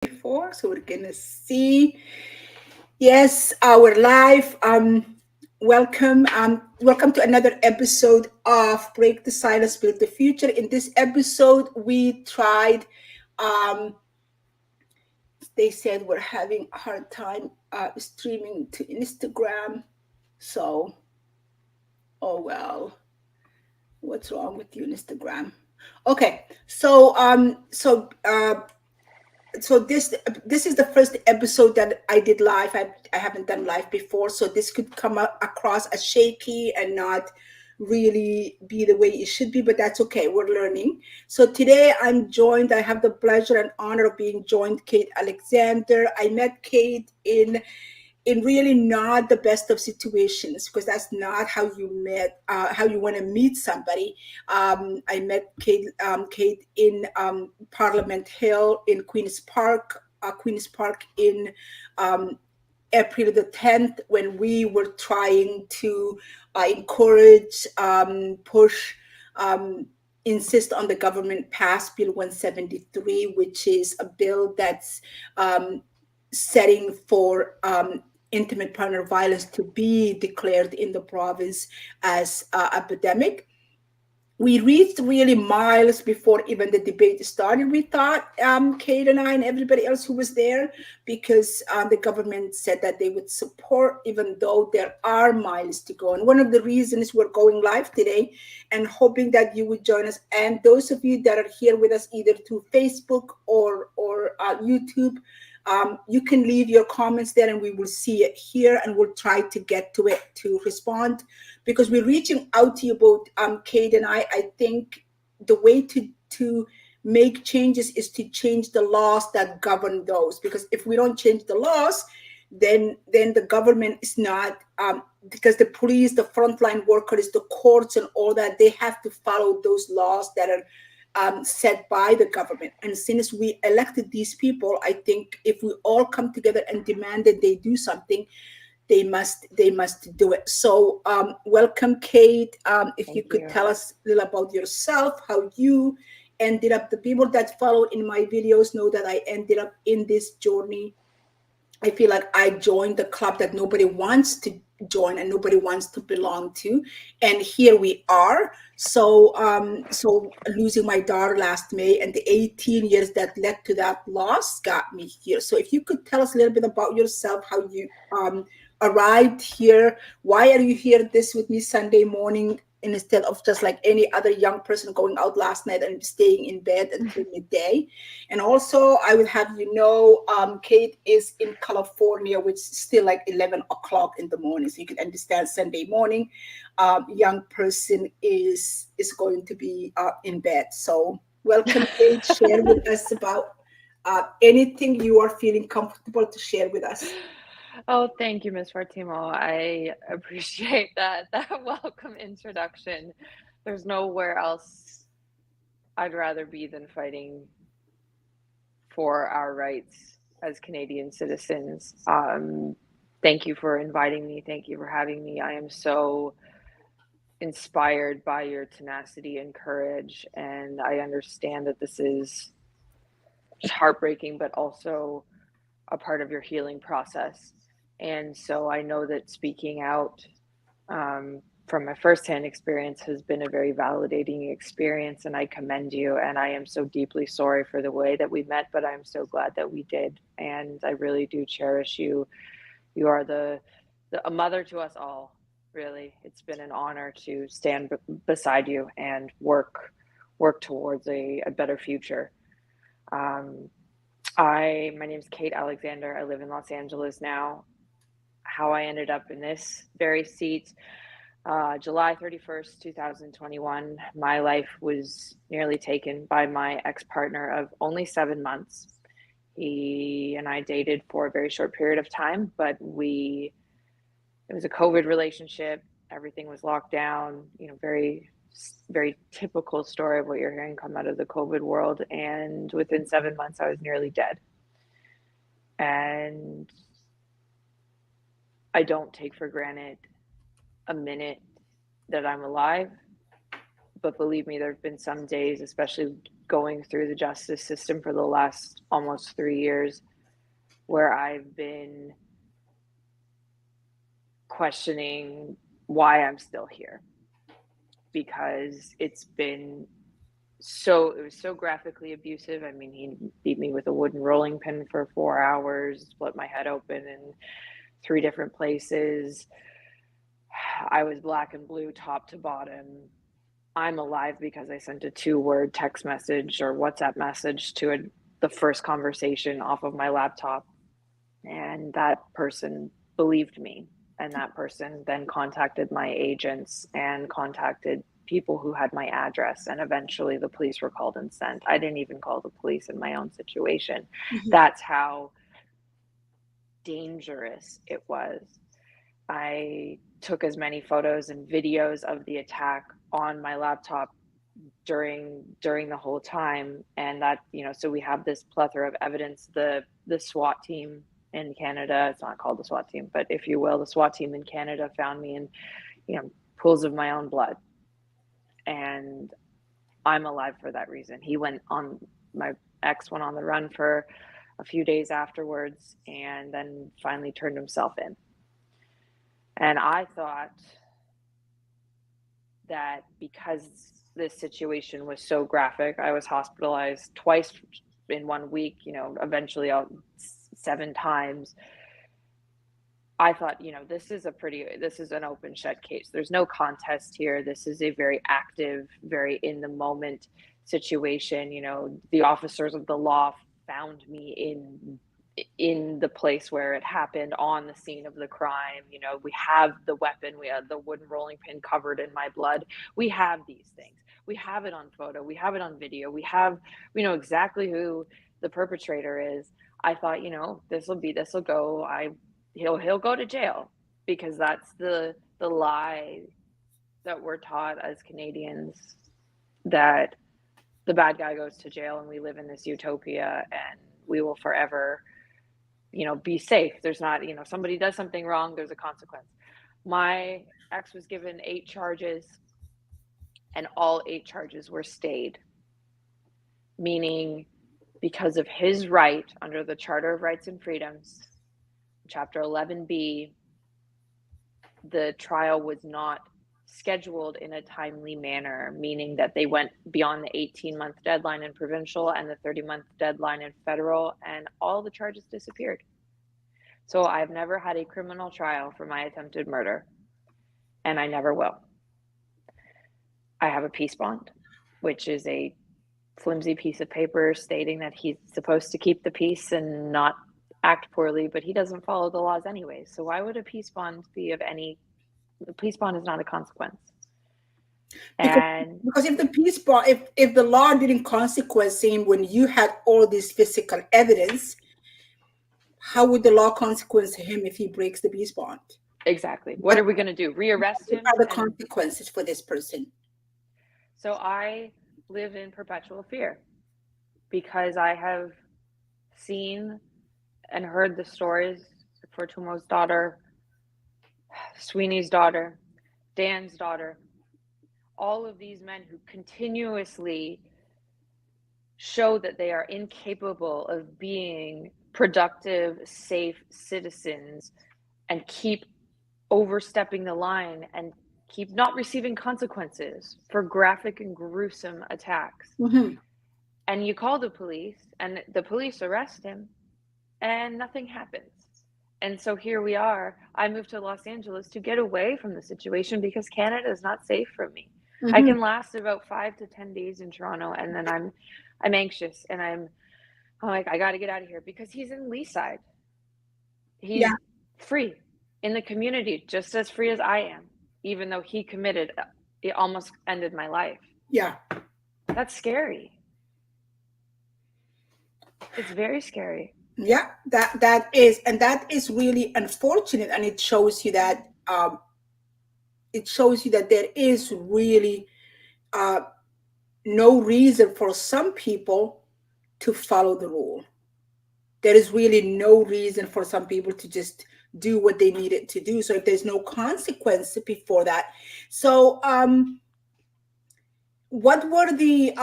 before, so we're gonna see. Yes, our live. Welcome to another episode of Break the Silence, Build the Future. In this episode, we tried. Um, they said we're having a hard time streaming to Instagram. So, oh well, what's wrong with you, Instagram? Okay, so this is the first episode that I did live. I haven't done live before, so this could come across as shaky and not really be the way it should be, but that's okay. We're learning. So today I have the pleasure and honor of being joined Kate Alexander. I met Kate in really not the best of situations, because that's not how you met how you want to meet somebody. I met Kate in Parliament Hill in Queens Park in um, April the 10th, when we were trying to encourage, push, insist on the government pass Bill 173, which is a bill that's um, setting for intimate partner violence to be declared in the province as epidemic. We reached really miles before even the debate started. We thought, Kate and I and everybody else who was there, because the government said that they would support, even though there are miles to go. And one of the reasons we're going live today and hoping that you would join us, and those of you that are here with us either through Facebook or YouTube, you can leave your comments there and we will see it here and we'll try to get to it to respond, because we're reaching out to you both, Kate and I think the way to make changes is to change the laws that govern those. Because if we don't change the laws, then the government is not, because the police, the frontline workers, the courts, and all that, they have to follow those laws that are set by the government. And since we elected these people, I think if we all come together and demand that they do something, they must do it. So welcome, Kate. If you Thank could you. tell us a little about yourself, how you ended up. The people that follow in my videos know that I ended up in this journey. I feel like I joined the club that nobody wants to join and nobody wants to belong to, and here we are. So losing my daughter last May and the 18 years that led to that loss got me here. So if you could tell us a little bit about yourself, how you arrived here, why are you here this with me Sunday morning instead of just like any other young person going out last night and staying in bed until midday. And also, I will have you know, Kate is in California, which is still like 11 o'clock in the morning. So you can understand Sunday morning, young person is going to be in bed. So welcome, Kate. Share with us about anything you are feeling comfortable to share with us. Oh, thank you, Miss Fartimo. I appreciate that welcome introduction. There's nowhere else I'd rather be than fighting for our rights as Canadian citizens. Thank you for inviting me. Thank you for having me. I am so inspired by your tenacity and courage, and I understand that this is just heartbreaking, but also a part of your healing process. And so I know that speaking out from my firsthand experience has been a very validating experience, and I commend you. And I am so deeply sorry for the way that we met, but I'm so glad that we did. And I really do cherish you. You are a mother to us all. Really, it's been an honor to stand beside you and work towards a better future. Um, my name is Kate Alexander. I live in Los Angeles now. How I ended up in this very seat, July 31st, 2021, my life was nearly taken by my ex-partner of only 7 months. He and I dated for a very short period of time, but it was a COVID relationship. Everything was locked down, very typical story of what you're hearing come out of the COVID world. And within 7 months, I was nearly dead. And I don't take for granted a minute that I'm alive. But believe me, there have been some days, especially going through the justice system for the last almost 3 years, where I've been questioning why I'm still here, because it was so graphically abusive. I mean, he beat me with a wooden rolling pin for 4 hours, split my head open in 3 different places. I was black and blue top to bottom. I'm alive because I sent a 2-word text message or WhatsApp message to the first conversation off of my laptop. And that person believed me. And that person then contacted my agents and contacted people who had my address. And eventually the police were called and sent. I didn't even call the police in my own situation. Mhm. That's how dangerous it was. I took as many photos and videos of the attack on my laptop during the whole time, and that, so we have this plethora of evidence. The SWAT team in Canada, it's not called the SWAT team, but if you will, the SWAT team in Canada found me in, pools of my own blood, and I'm alive for that reason. My ex went on the run for a few days afterwards and then finally turned himself in. And I thought that because this situation was so graphic, I was hospitalized twice in 1 week, eventually 7 times. I thought, this is an open shut case. There's no contest here. This is a very active, very in the moment situation. The officers of the law found me in the place where it happened, on the scene of the crime. We have the weapon, we have the wooden rolling pin covered in my blood. We have these things. We have it on photo, we have it on video, we know exactly who the perpetrator is. I thought, this will go. He'll go to jail, because that's the lie that we're taught as Canadians, that the bad guy goes to jail and we live in this utopia and we will forever be safe. There's not, somebody does something wrong, there's a consequence. My ex was given 8 charges, and all 8 charges were stayed, meaning because of his right under the Charter of Rights and Freedoms, Chapter 11B, the trial was not scheduled in a timely manner, meaning that they went beyond the 18-month deadline in provincial and the 30-month deadline in federal, and all the charges disappeared. So I've never had a criminal trial for my attempted murder, and I never will. I have a peace bond, which is a flimsy piece of paper stating that he's supposed to keep the peace and not act poorly, but he doesn't follow the laws anyway. So why would a peace bond be of any? The peace bond is not a consequence. Because And because if the peace bond, if the law didn't consequence him when you had all this physical evidence, how would the law consequence him if he breaks the peace bond? exactly, what are we going to do? Rearrest What him? are the And consequences for this person? so I live in perpetual fear, because I have seen and heard the stories for Tumo's daughter, Sweeney's daughter, Dan's daughter, all of these men who continuously show that they are incapable of being productive, safe citizens, and keep overstepping the line and keep not receiving consequences for graphic and gruesome attacks. Mm-hmm. And you call the police, and the police arrest him, and nothing happens. And so here we are. I moved to Los Angeles to get away from the situation because Canada is not safe for me. I Mm-hmm. can last about 5 to 10 days in Toronto, and then I'm anxious, and I'm like, I got to get out of here, because he's in Leaside. Yeah, He's free in the community, just as free as I am, even though he committed, it almost ended my life. yeah, That's scary. It's very scary. yeah. That is really unfortunate, and it shows you that there is really uh, no reason for some people to follow the rule. There is really no reason for some people to just do what they needed to do. So if there's no consequence before that, so what were the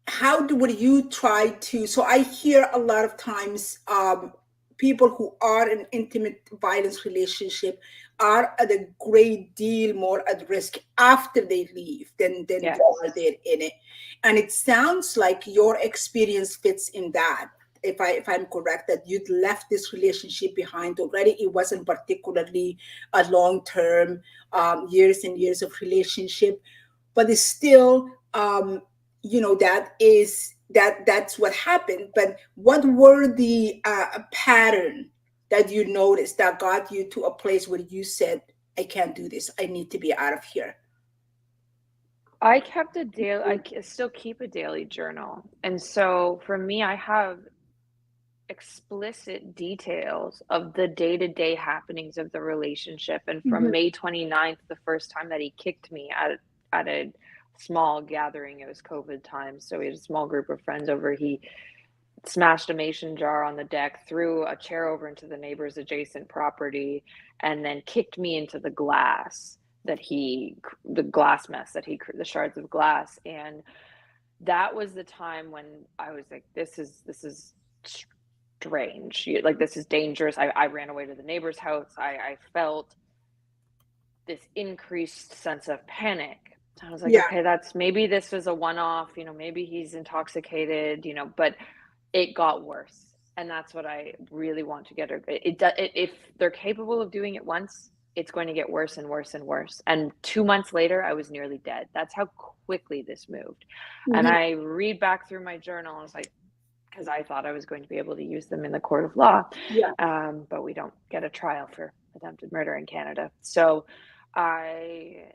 how do would you try to, so I hear a lot of times people who are in intimate violence relationship are at a great deal more at risk after they leave than Yes. while they're in it. And it sounds like your experience fits in that, if I'm correct, that you'd left this relationship behind already. It wasn't particularly a long term, years and years of relationship, but it's still, that's what happened. But what were the pattern that you noticed that got you to a place where you said, I can't do this, I need to be out of here? I kept a daily, still keep a daily journal. And so for me, I have explicit details of the day-to-day happenings of the relationship. And from Mhm. May 29th, the first time that he kicked me at a small gathering, it was COVID time. So we had a small group of friends over. He smashed a mason jar on the deck, threw a chair over into the neighbor's adjacent property, and then kicked me into the glass mess that he, the shards of glass. And that was the time when I was like, this is strange. Like, this is dangerous. I ran away to the neighbor's house. I felt this increased sense of panic. I was like, Yeah. okay, that's, maybe this was a one off, maybe he's intoxicated, but it got worse. And that's what I really want to get. If they're capable of doing it once, it's going to get worse and worse and worse. And 2 months later, I was nearly dead. That's how quickly this moved. And Mhm. I read back through my journal. I was like, because I thought I was going to be able to use them in the court of law. Yeah. But we don't get a trial for attempted murder in Canada. So I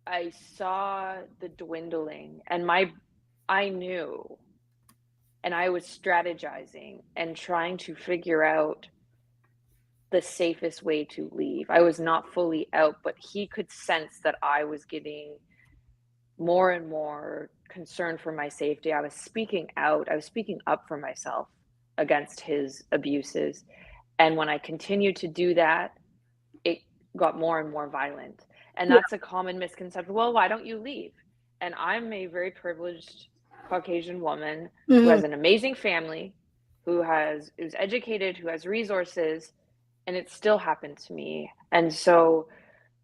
I saw the dwindling, and I knew, and I was strategizing and trying to figure out the safest way to leave. I was not fully out, but he could sense that I was getting more and more concerned for my safety. I was speaking out, I was speaking up for myself against his abuses. And when I continued to do that, it got more and more violent. And Yeah. that's a common misconception. Well, why don't you leave? And I'm a very privileged Caucasian woman who Mhm. has an amazing family, who's educated, who has resources, and it still happened to me. And so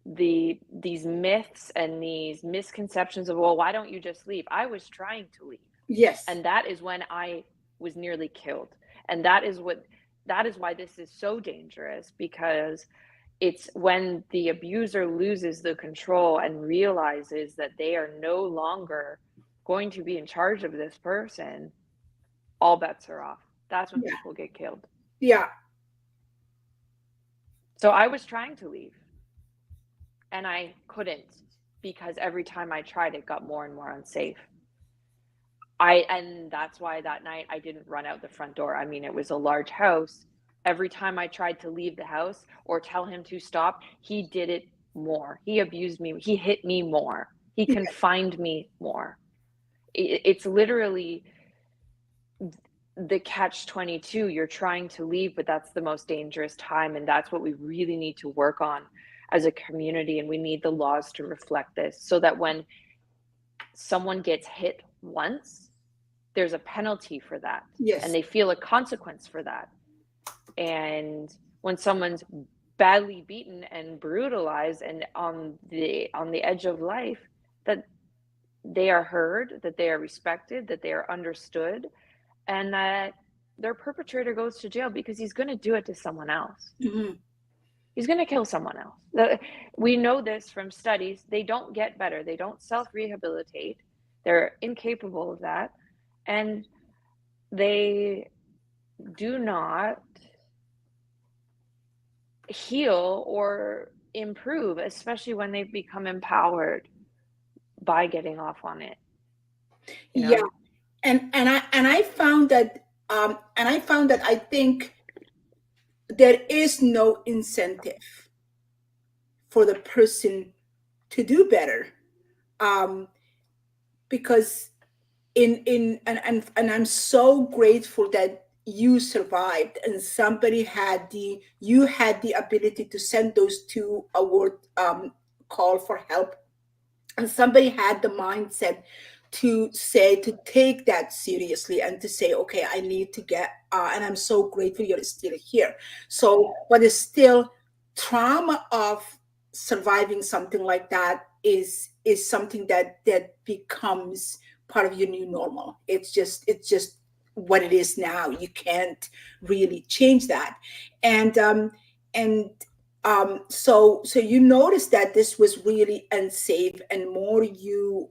these myths and these misconceptions of, well, why don't you just leave? I was trying to leave. Yes. And that is when I was nearly killed. And that is why this is so dangerous, because it's when the abuser loses the control and realizes that they are no longer going to be in charge of this person, all bets are off. That's when Yeah. people get killed. Yeah. So I was trying to leave and I couldn't, because every time I tried, it got more and more unsafe. And that's why that night I didn't run out the front door. I mean, it was a large house. Every time I tried to leave the house or tell him to stop, he did it more. He abused me. He hit me more. He Yeah. confined me more. It's literally the catch 22. You're trying to leave, but that's the most dangerous time. And that's what we really need to work on as a community. And we need the laws to reflect this, so that when someone gets hit once, there's a penalty for that and Yes. they feel a consequence for that. And when someone's badly beaten and brutalized and on the edge of life, that they are heard, that they are respected, that they are understood, and that their perpetrator goes to jail, because he's going to do it to someone else. Mhm. He's going to kill someone else. We know this from studies. They don't get better. They don't self rehabilitate. They're incapable of that. And they do not heal or improve, especially when they become empowered by getting off on it, you Yeah. know? And I found that, I think there is no incentive for the person to do better, um, because and I'm so grateful that you survived, and somebody had the you had the ability to send those two award, call for help, and somebody had the mindset to say, to take that seriously and to say, okay, I need to get, and I'm so grateful you're still here. So, but it's still trauma of surviving something like that is something that becomes part of your new normal. It's just what it is now. You can't really change that. And um and um so so you notice that this was really unsafe, and more you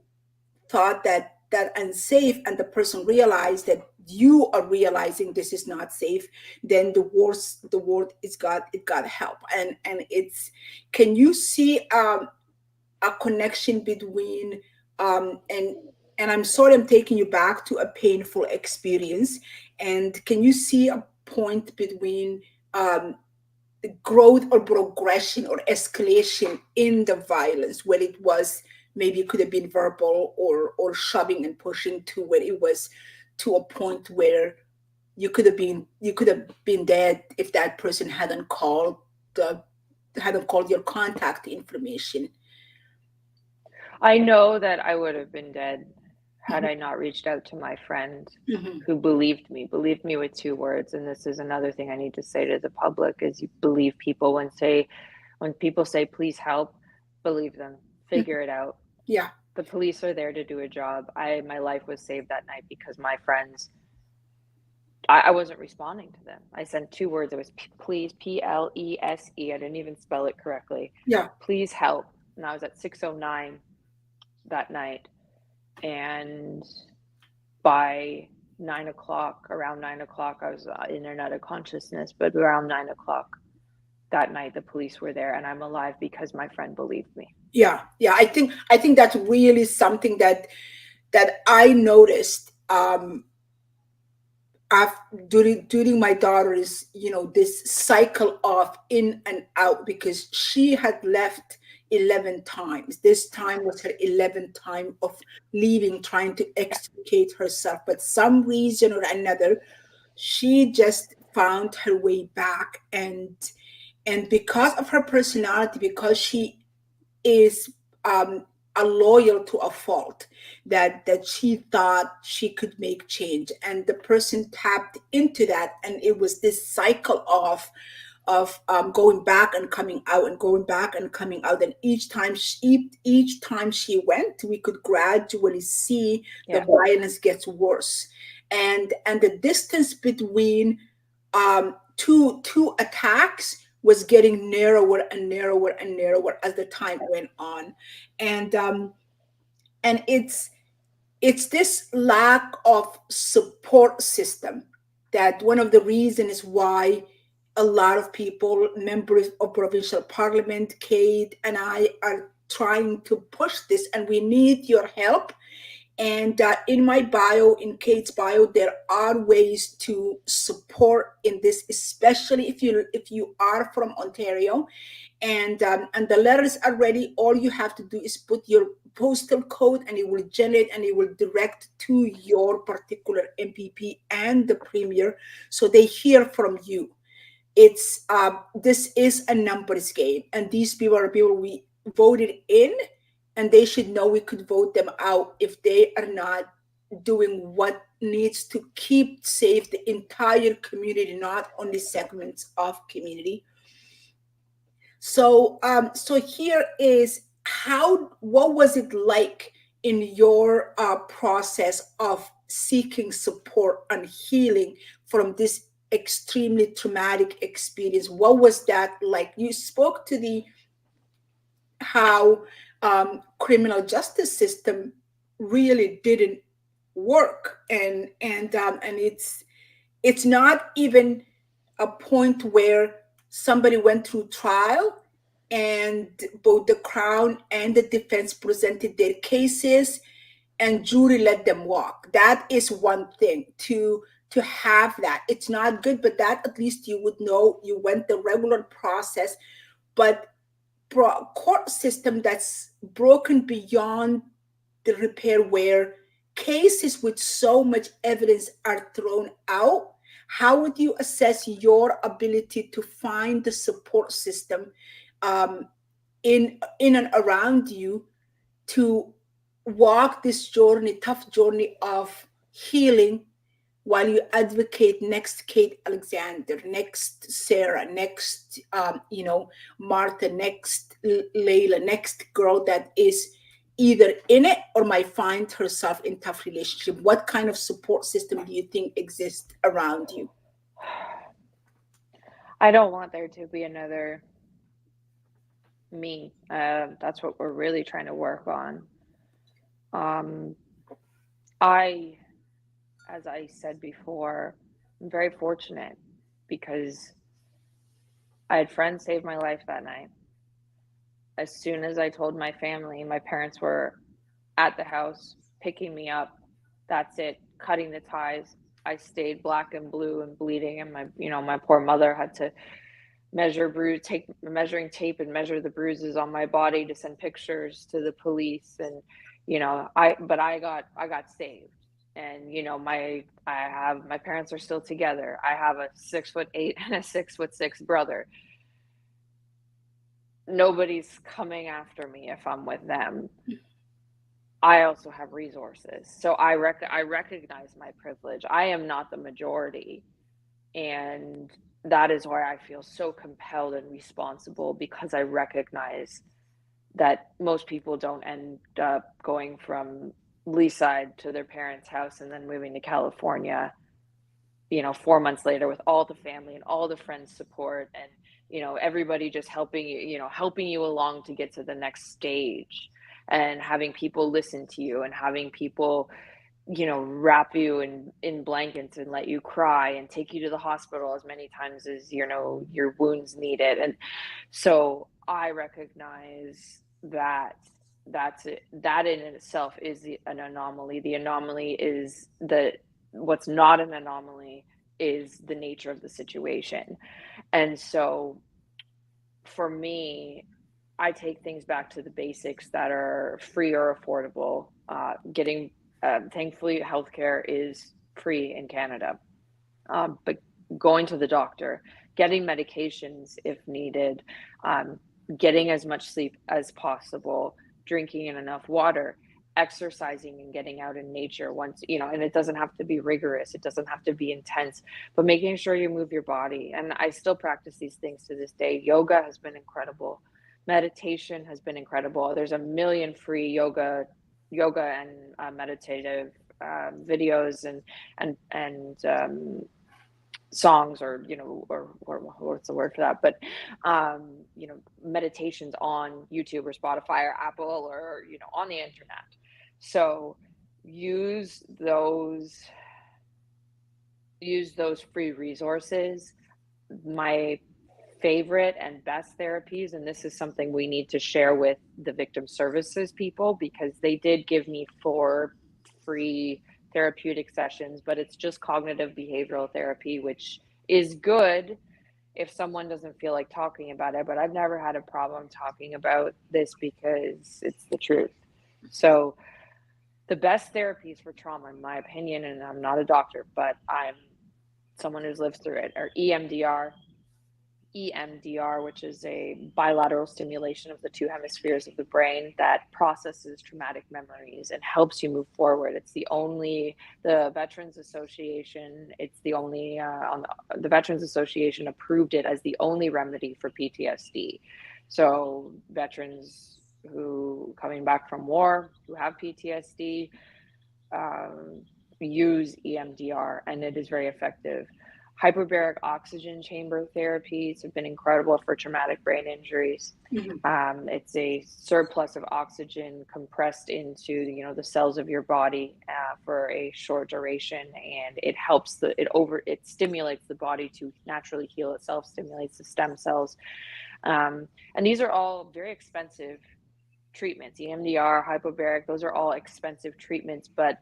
thought that unsafe, and the person realized that you are realizing this is not safe, then the worse the word is got it got help. And it's, can you see a connection between and I'm sorry, I'm taking you back to a painful experience, and can you see a point between um, growth or progression or escalation in the violence, where it was, maybe it could have been verbal or shoving and pushing, to where it was to a point where you could have been dead if that person the hadn't called your contact information. I know that I would have been dead had Mhm, I not reached out to my friend mhm. who believed me with 2 words, and this is another thing I need to say to the public is you believe people when people say, "Please help," believe them, Mhm. figure it out. Yeah, The police are there to do a job. My life was saved that night because my friends I wasn't responding to them. I sent 2 words. It was please, Plese. I didn't even spell it correctly. yeah, Please help. And I was at 6:09 that night. And by 9 o'clock, around 9 o'clock, I was in and out of consciousness. But around 9 o'clock that night, the police were there, and I'm alive because my friend believed me. yeah, yeah. I think that's really something that I noticed after, during my daughter's, this cycle of in and out, because she had left 11 times. This time was her 11th time of leaving, trying to extricate herself, but some reason or another she just found her way back. And because of her personality, because she is a loyal to a fault, that she thought she could make change, and the person tapped into that, and it was this cycle of going back and coming out and going back and coming out. And each time she went, we could gradually see the Yeah. violence gets worse, and the distance between two attacks was getting narrower and narrower and narrower as the time went on. And um and it's this lack of support system, that one of the reasons why a lot of people, members of provincial parliament, Kate and I, are trying to push this, and we need your help. And in my bio, in Kate's bio, there are ways to support in this, especially if you are from Ontario, and the letters are ready. All you have to do is put your postal code, and it will generate, and it will direct to your particular MPP and the premier, so they hear from you. It's This is a numbers game, and these people are people we voted in, and they should know we could vote them out if they are not doing what needs to keep safe the entire community, not only segments of community. So here is how, what was it like in your process of seeking support and healing from this extremely traumatic experience? What was that like? You spoke to the how criminal justice system really didn't work, and it's not even a point where somebody went through trial, and both the crown and the defense presented their cases, and jury let them walk. That is one thing, to have that. It's not good, but that at least you would know you went the regular process. But court system that's broken beyond the repair, where cases with so much evidence are thrown out, how would you assess your ability to find the support system um, in and around you, to walk this journey, tough journey of healing, while you advocate next Kate Alexander, next Sarah, next Martha, next Layla, next girl that is either in it or might find herself in tough relationship. What kind of support system do you think exists around you? I don't want there to be another me. That's what we're really trying to work on. Um, I, as I said before, I'm very fortunate because I had friends save my life that night. As soon as I told my family, my parents were at the house picking me up. That's it, cutting the ties. I stayed black and blue and bleeding, and my poor mother had to take measuring tape and measure the bruises on my body to send pictures to the police. And I got saved. And my parents are still together. I have a 6'8" and a 6'6" brother. Nobody's coming after me if I'm with them. I also have resources. So I recognize my privilege. I am not the majority. And that is why I feel so compelled and responsible, because I recognize that most people don't end up going from Leaside to their parents' house and then moving to California, 4 months later, with all the family and all the friends support, and everybody just helping you along to get to the next stage, and having people listen to you, and having people wrap you in blankets and let you cry and take you to the hospital as many times as your wounds need it. And so I recognize that that's it. That in itself is an anomaly. The anomaly is that what's not an anomaly is the nature of the situation. And so for me, I take things back to the basics that are free or affordable. Thankfully, healthcare is free in Canada, but going to the doctor, getting medications if needed, um, getting as much sleep as possible, drinking enough water, exercising and getting out in nature and it doesn't have to be rigorous, it doesn't have to be intense, but making sure you move your body. And I still practice these things to this day. Yoga has been incredible. Meditation has been incredible. There's a million free yoga and meditative videos and songs, or what's the word for that, but meditations on YouTube or Spotify or Apple, or on the internet. So use those use those free resources. My favorite and best therapies, and this is something we need to share with the victim services people, because they did give me 4 free therapeutic sessions, but it's just cognitive behavioral therapy, which is good if someone doesn't feel like talking about it. But I've never had a problem talking about this because it's the truth. So the best therapies for trauma, in my opinion, and I'm not a doctor, but I'm someone who's lived through it, are EMDR, which is a bilateral stimulation of the 2 hemispheres of the brain that processes traumatic memories and helps you move forward. The Veterans Association, it's the only, the Veterans Association approved it as the only remedy for PTSD. So veterans who coming back from war, who have PTSD, um, use EMDR, and it is very effective. Hyperbaric oxygen chamber therapies have been incredible for traumatic brain injuries. Mhm. It's a surplus of oxygen compressed into the cells of your body for a short duration, and it stimulates the body to naturally heal itself, stimulates the stem cells, and these are all very expensive treatments. EMDR, hyperbaric, those are all expensive treatments, but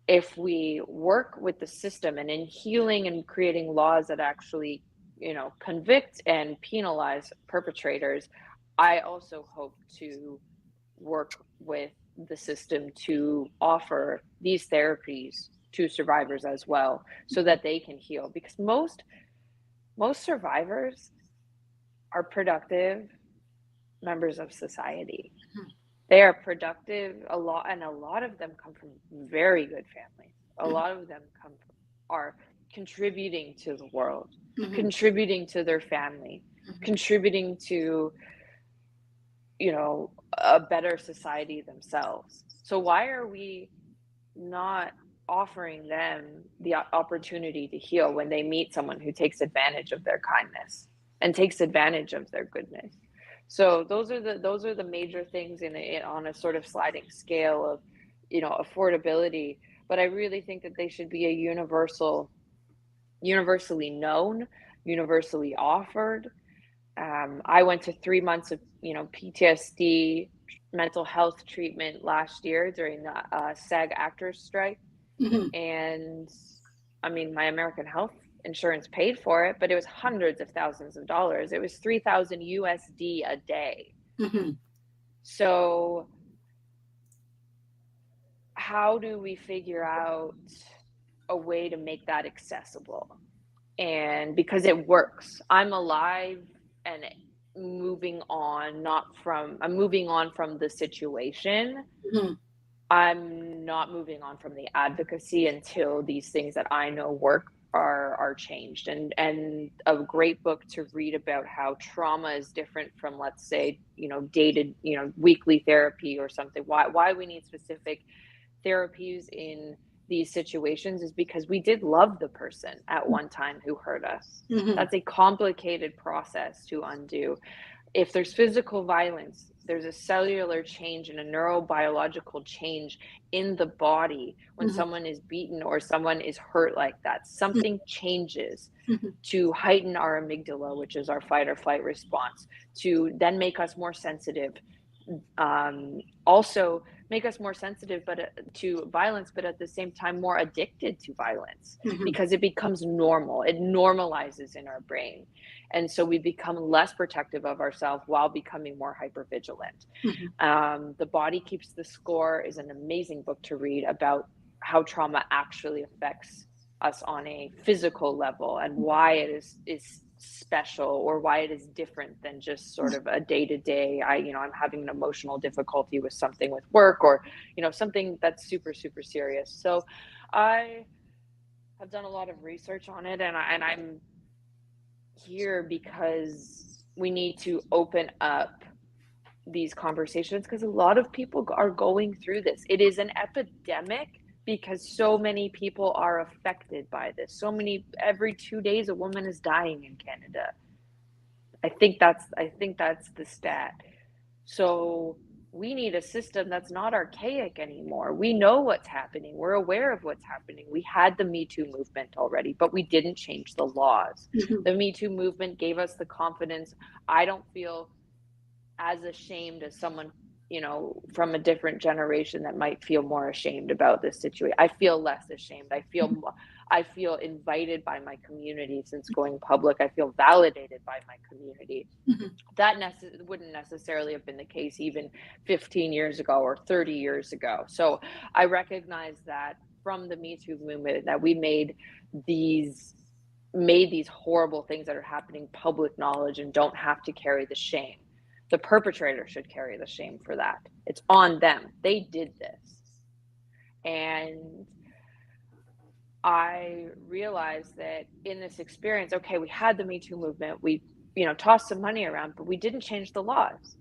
if we work with the system and in healing and creating laws that actually, convict and penalize perpetrators, I also hope to work with the system to offer these therapies to survivors as well, so that they can heal, because most survivors are productive members of society. They are productive a lot, and a lot of them come from very good families. A lot of them are contributing to the world, Mhm. contributing to their family, Mhm. contributing to, you know, a better society themselves. So why are we not offering them the opportunity to heal when they meet someone who takes advantage of their kindness and takes advantage of their goodness? So those are the major things on a sort of sliding scale of, affordability. But I really think that they should be a universally known, universally offered. I went to 3 months of, PTSD mental health treatment last year during the SAG actors strike. Mhm. And I mean, my American health insurance paid for it, but it was hundreds of thousands of dollars. It was 3,000 USD a day. Mhm. So, how do we figure out a way to make that accessible? And because it works, I'm alive and moving on, not from, I'm moving on from the situation. Mhm. I'm not moving on from the advocacy until these things that I know work are changed. And a great book to read about how trauma is different from, let's say, dated, weekly therapy or something. Why we need specific therapies in these situations is because we did love the person at one time who hurt us. Mhm. That's a complicated process to undo. If there's physical violence, there's a cellular change and a neurobiological change in the body when Mhm. someone is beaten or someone is hurt like that. Something changes Mhm. to heighten our amygdala, which is our fight or flight response, to then make us more sensitive, also make us more sensitive to violence, but at the same time more addicted to violence Mhm. because it becomes normal. It normalizes in our brain, and so we become less protective of ourselves while becoming more hypervigilant. Mhm. The Body Keeps the Score is an amazing book to read about how trauma actually affects us on a physical level and why it is special, or why it is different than just sort of a day to day. I'm having an emotional difficulty with something with work, or something that's super super serious. So I have done a lot of research on it, and I'm here because we need to open up these conversations because a lot of people are going through this. It is an epidemic because so many people are affected by this. Every 2 days, a woman is dying in Canada. I think that's the stat. So we need a system that's not archaic anymore. We know what's happening. We're aware of what's happening. We had the Me Too movement already, but we didn't change the laws. Mhm. The Me Too movement gave us the confidence. I don't feel as ashamed as someone, from a different generation that might feel more ashamed about this situation. I feel less ashamed. I feel invited by my community since going public. I feel validated by my community. Mhm. That wouldn't necessarily have been the case even 15 years ago or 30 years ago. So I recognize that from the Me Too movement that we these made these horrible things that are happening public knowledge and don't have to carry the shame. The perpetrator should carry the shame for that. It's on them. They did this. And I realized that in this experience, okay, we had the Me Too movement, we, tossed some money around, but we didn't change the laws.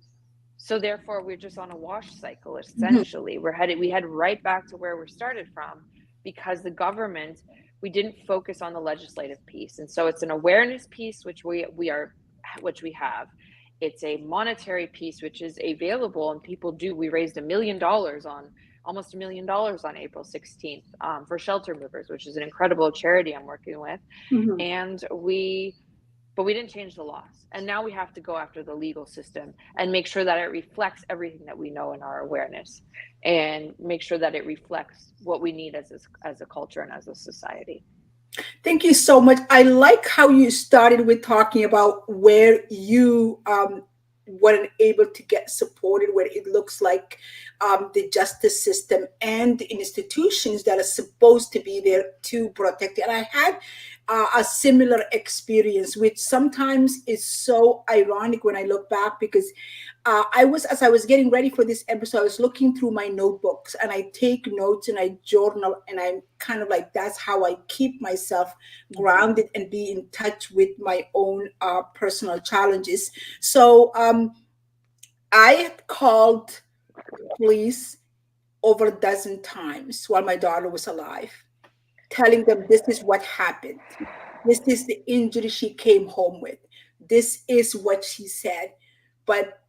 So therefore, we're just on a wash cycle. Mhm. Essentially, we head right back to where we started from, because the government, we didn't focus on the legislative piece, and so it's an awareness piece, which we have. It's a monetary piece, which is available, and people do. We raised almost $1 million on April 16th, for shelter movers, which is an incredible charity I'm working with, Mhm. and but we didn't change the laws. And now we have to go after the legal system and make sure that it reflects everything that we know in our awareness, and make sure that it reflects what we need as a culture and as a society. Thank you so much. I like how you started with talking about where you weren't able to get supported, where it looks like the justice system and the institutions that are supposed to be there to protect it. And I had a similar experience, which sometimes is so ironic when I look back, because as I was getting ready for this episode, I was looking through my notebooks, and I take notes and I journal, and I'm kind of like, that's how I keep myself Mm-hmm. grounded and be in touch with my own personal challenges. So I had called police over a dozen times while my daughter was alive, telling them this is what happened. This is the injury she came home with. This is what she said. But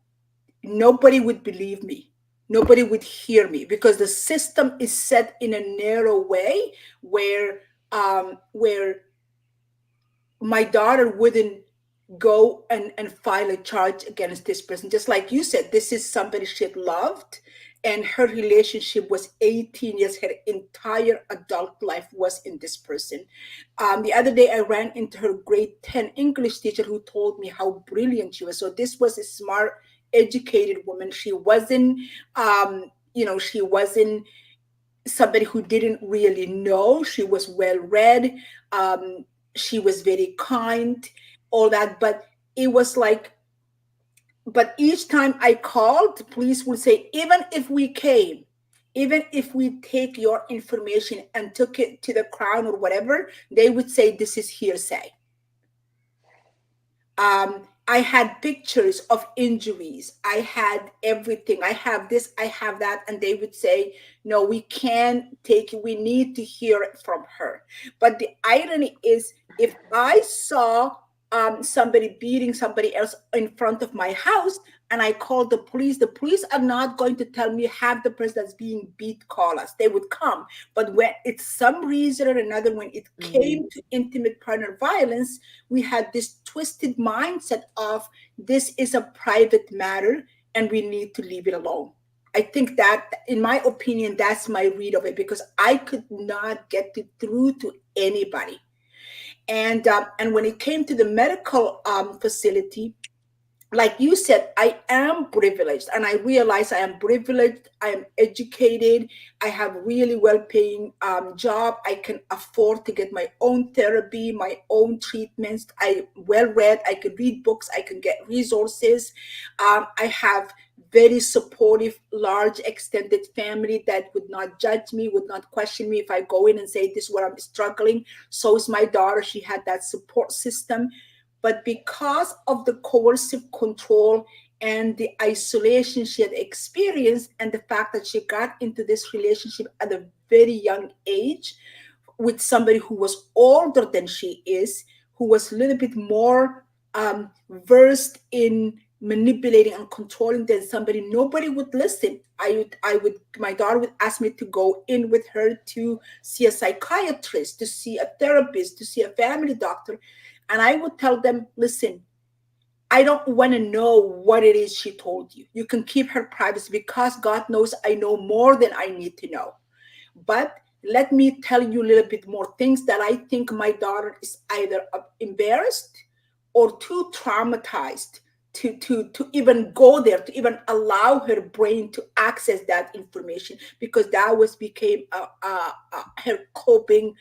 nobody would believe me. Nobody would hear me, because the system is set in a narrow way where my daughter wouldn't go and file a charge against this person. Just like you said, this is somebody she had loved, and her relationship was 18 years. Her entire adult life was in this person. The other day, I ran into her grade 10 English teacher, who told me how brilliant she was. So this was a smart, educated woman. She wasn't, she wasn't somebody who didn't really know. She was well read. Um, she was very kind, all that. But it was like, but each time I called, the police would say, even if we came, even if we take your information and took it to the crown or whatever, they would say this is hearsay. I had pictures of injuries. I had everything. I have this, I have that. And they would say, no, we can't take it. We need to hear it from her. But the irony is, if I saw somebody beating somebody else in front of my house and I called the police are not going to tell me have the person that's being beat call us. They would come. But when it's some reason or another, when it Mm-hmm. came to intimate partner violence, we had this twisted mindset of this is a private matter and we need to leave it alone. I think that, in my opinion, that's my read of it, because I could not get it through to anybody. And when it came to the medical facility, like you said, I am privileged, and I realize I am privileged. I am educated. I have really well-paying job. I can afford to get my own therapy, my own treatments. I well-read. I can read books. I can get resources. I have very supportive, large, extended family that would not judge me, would not question me if I go in and say this is where I'm struggling. So is my daughter. She had that support system. But because of the coercive control and the isolation she had experienced, and the fact that she got into this relationship at a very young age with somebody who was older than she is, who was a little bit more versed in manipulating and controlling than somebody, nobody would listen. My daughter would ask me to go in with her to see a psychiatrist, to see a therapist, to see a family doctor. And I would tell them, listen, I don't want to know what it is she told you. You can keep her privacy, because God knows I know more than I need to know. But let me tell you a little bit more things that I think my daughter is either embarrassed or too traumatized to even go there, to even allow her brain to access that information, because that was became her coping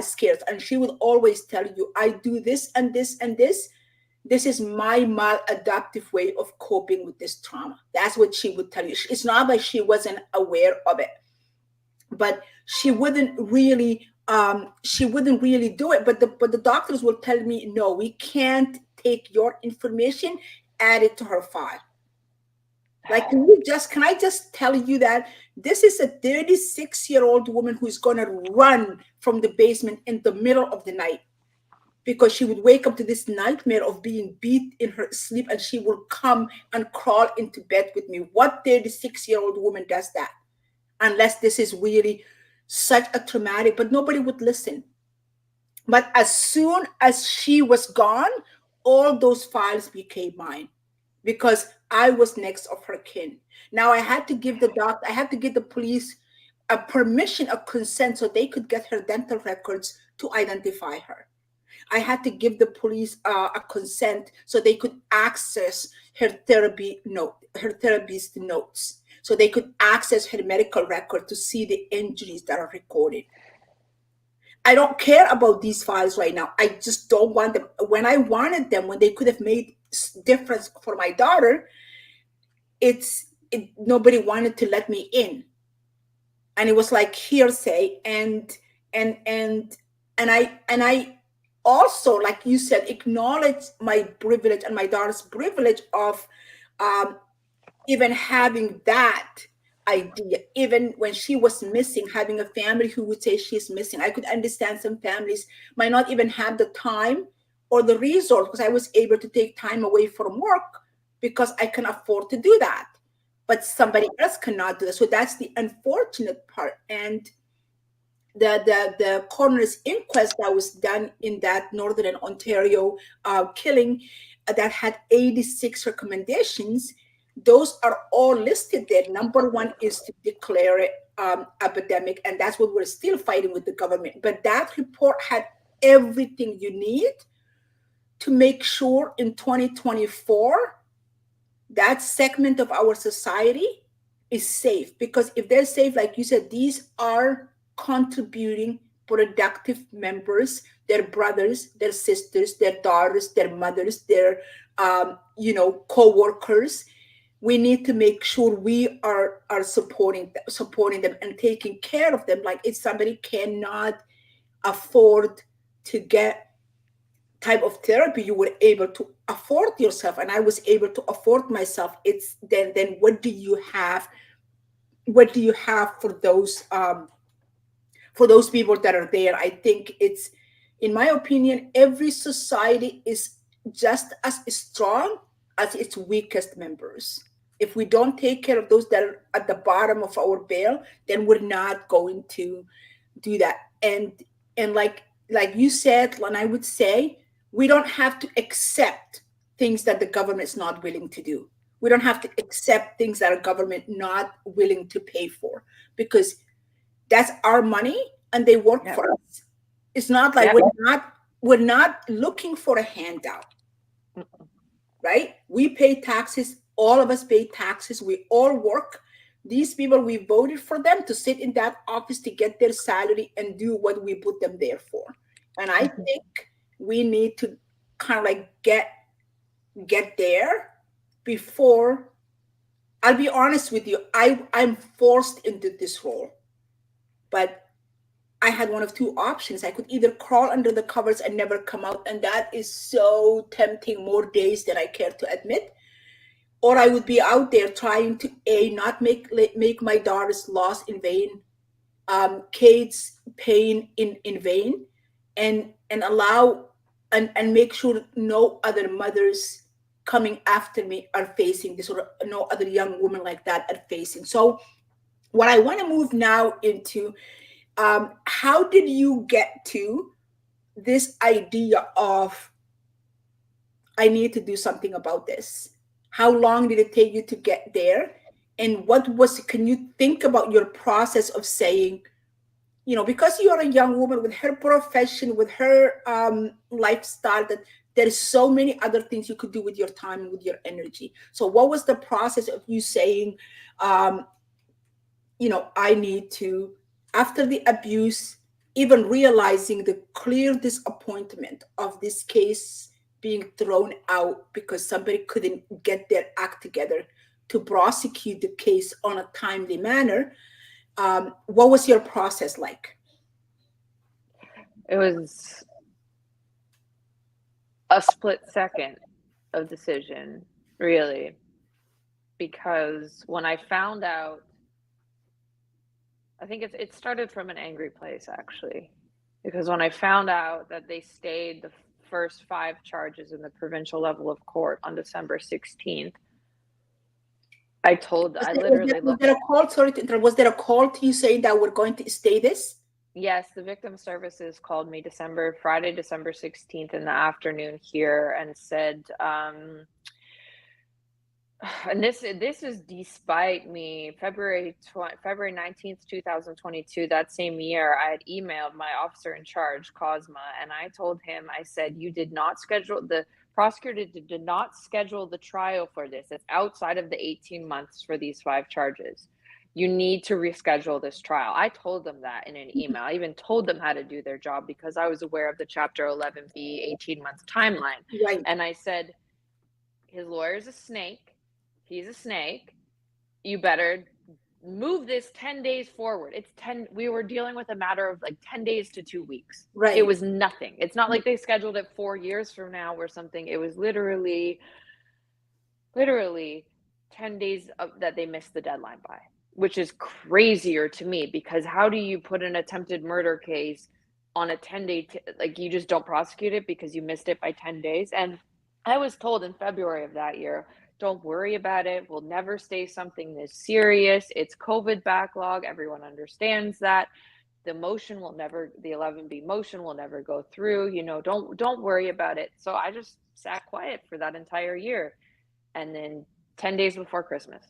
skills. And she would always tell you, I do this and this and this. This is my maladaptive way of coping with this trauma. That's what she would tell you. It's not like she wasn't aware of it, but she wouldn't really do it. But the doctors will tell me, no, we can't take your information, add it to her file. Like, can I just tell you that this is a 36-year-old woman who's going to run from the basement in the middle of the night, because she would wake up to this nightmare of being beat in her sleep, and she will come and crawl into bed with me. What 36-year-old woman does that? Unless this is really such a traumatic, but nobody would listen. But as soon as she was gone, all those files became mine, because I was next of her kin. Now I had to give the police a permission, a consent, so they could get her dental records to identify her. I had to give the police a consent so they could access her therapist notes, so they could access her medical record to see the injuries that are recorded. I don't care about these files right now. I just don't want them. When I wanted them, when they could have made difference for my daughter, nobody wanted to let me in, and it was like hearsay. And and and and i and i also, like you said, acknowledge my privilege and my daughter's privilege of um, even having that idea. Even when she was missing, having a family who would say she's missing, I could understand some families might not even have the time or the resource, because I was able to take time away from work because I can afford to do that, but somebody else cannot do that. So that's the unfortunate part. And the coroner's inquest that was done in that Northern Ontario killing, that had 86 recommendations, those are all listed there. Number one is to declare it epidemic, and that's what we're still fighting with the government. But that report had everything you need to make sure in 2024 that segment of our society is safe. Because if they're safe, like you said, these are contributing productive members, their brothers, their sisters, their daughters, their mothers, their co-workers. We need to make sure we are supporting them and taking care of them. Like, if somebody cannot afford to get type of therapy, you were able to afford yourself, and I was able to afford myself. It's then what do you have for those people that are there? I think it's, in my opinion, every society is just as strong as its weakest members. If we don't take care of those that are at the bottom of our bale, then we're not going to do that. And like you said, and I would say, we don't have to accept things that the government is not willing to do. We don't have to accept things that our government not willing to pay for, because that's our money and they work Yep. for us. It's not like Yep. we're not looking for a handout, right? We pay taxes. All of us pay taxes. We all work. These people, we voted for them to sit in that office to get their salary and do what we put them there for. And I Mhm. think we need to kind of like get there before. I'll be honest with you. I'm forced into this role, but I had one of two options. I could either crawl under the covers and never come out, and that is so tempting more days than I care to admit, or I would be out there trying to not make my daughter's loss in vain, Kate's pain in vain, and allow and make sure no other mothers coming after me are facing this, or no other young woman like that are facing. So what I want to move now into, how did you get to this idea of, I need to do something about this? How long did it take you to get there? And can you think about your process of saying, because you are a young woman with her profession, with her lifestyle, that there is so many other things you could do with your time and with your energy. So what was the process of you saying, um, I need to, after the abuse, even realizing the clear disappointment of this case being thrown out because somebody couldn't get their act together to prosecute the case on a timely manner? What was your process like? It was a split second of decision, really, because when I found out, I think it started from an angry place, actually, because when I found out that they stayed the first 5 charges in the provincial level of court on December 16th, I literally Was looked. there a call? Sorry to interrupt. Was there a call to you saying that we're going to stay this? Yes, the victim services called me Friday, December 16th in the afternoon here and said, and this is despite me, February 19th, 2022, that same year, I had emailed my officer in charge, Cosma, and I told him, I said, you did not schedule, the prosecutor did not schedule the trial for this. It's outside of the 18 months for these 5 charges. You need to reschedule this trial. I told them that in an Mhm. email. I even told them how to do their job because I was aware of the Chapter 11B 18-month timeline. Right. And I said, his lawyer's a snake. He's a snake. You better move this 10 days forward. It's 10, we were dealing with a matter of like 10 days to 2 weeks. It Right. was nothing. It's not like they scheduled it 4 years from now or something. It was literally 10 days that they missed the deadline by, which is crazier to me because how do you put an attempted murder case on a 10-day, like you just don't prosecute it because you missed it by 10 days? And I was told in February of that year, don't worry about it. We'll never say something this serious. It's COVID backlog. Everyone understands that. The 11B motion will never go through. Don't worry about it. So I just sat quiet for that entire year. And then 10 days before Christmas,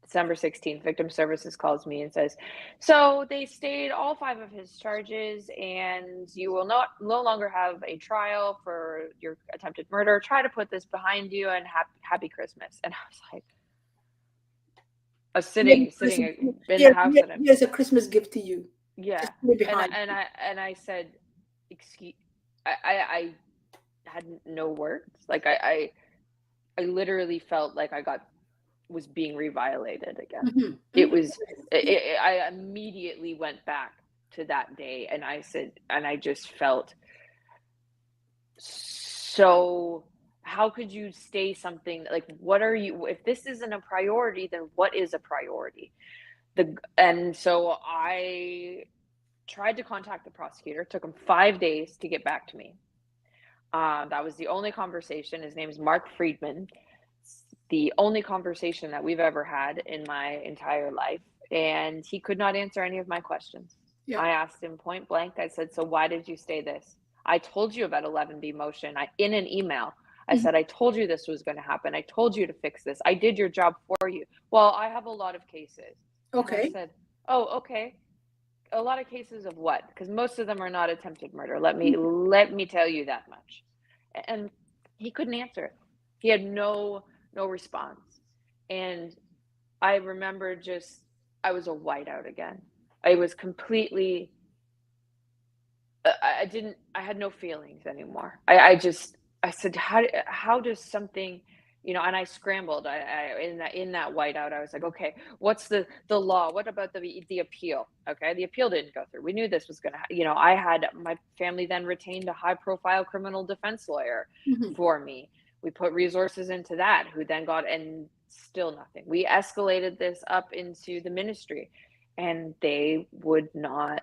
December 16th, Victim Services calls me and says, so they stayed all 5 of his charges, and you will no longer have a trial for your attempted murder. Try to put this behind you, and happy Christmas. And I was like, I was Merry sitting Christmas. in the Here, house, and here's a Christmas gift to you. yeah, Just leave and I, behind. and I and I said, excuse, I had no words. Like I literally felt like I was being reviolated again. Hmm. It was I immediately went back to that day, and I just felt so, how could you say something like, what are you, if this isn't a priority, then what is a priority? And so I tried to contact the prosecutor. It took him 5 days to get back to me. That was the only conversation. His name is Mark Friedman. The only conversation that we've ever had in my entire life. And he could not answer any of my questions. Yeah. I asked him point blank. I said, so why did you stay this? I told you about 11B motion. In an email, I Mhm. said, I told you this was going to happen. I told you to fix this. I did your job for you. Well, I have a lot of cases. And I Okay. said, oh, okay. A lot of cases of what? Because most of them are not attempted murder. Let me tell you that much. And he couldn't answer it. He had no response. And I remember just I was a whiteout again. I was completely I had no feelings anymore. I said, how does something, and I scrambled. In that whiteout, I was like, okay, what's the law? What about the appeal? Okay, the appeal didn't go through. We knew this was gonna, I had my family then retained a high profile criminal defense lawyer Hmm. for me. We put resources into that, who then got, and still nothing. We escalated this up into the ministry, and they would not,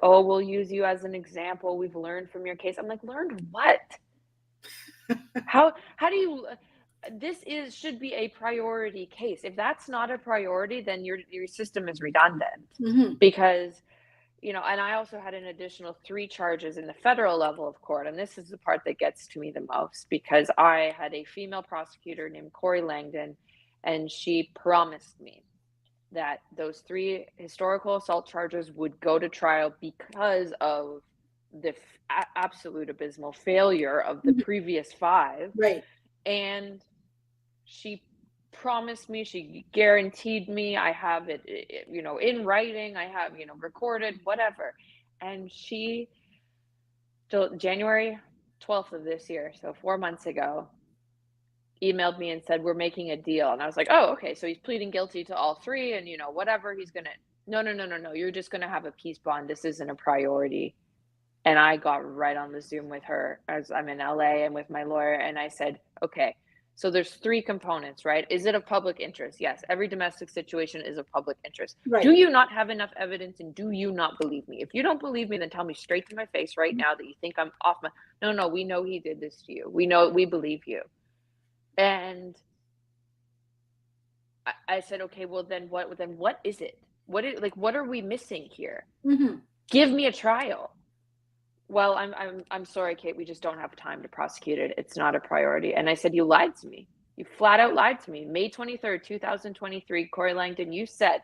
oh, we'll use you as an example. We've learned from your case. I'm like, learned what? How do you? This should be a priority case. If that's not a priority, then your system is redundant, Hmm. because and I also had an additional 3 charges in the federal level of court, and this is the part that gets to me the most, because I had a female prosecutor named Corey Langdon, and she promised me that those 3 historical assault charges would go to trial because of the absolute abysmal failure of the Hmm. previous 5. Right. And she promised me, she guaranteed me, I have it, in writing, I have, recorded, whatever. And she, January 12th of this year, so 4 months ago, emailed me and said, we're making a deal. And I was like, oh, okay, so he's pleading guilty to all 3, and whatever, he's gonna, no, you're just gonna have a peace bond. This isn't a priority. And I got right on the Zoom with her, as I'm in LA, and with my lawyer, and I said, okay, so there's 3 components, right? Is it of public interest? Yes, every domestic situation is of public interest. Do Right. you not have enough evidence, and do you not believe me? If you don't believe me, then tell me straight to my face right now that you think I'm off my, no, we know he did this to you. We believe you. And I said, okay, well then what is it? What are we missing here? Hmm. Give me a trial. Well, I'm sorry, Kate, we just don't have time to prosecute it. It's not a priority. And I said, you lied to me. You flat out lied to me. May 23rd, 2023, Corey Langdon, you said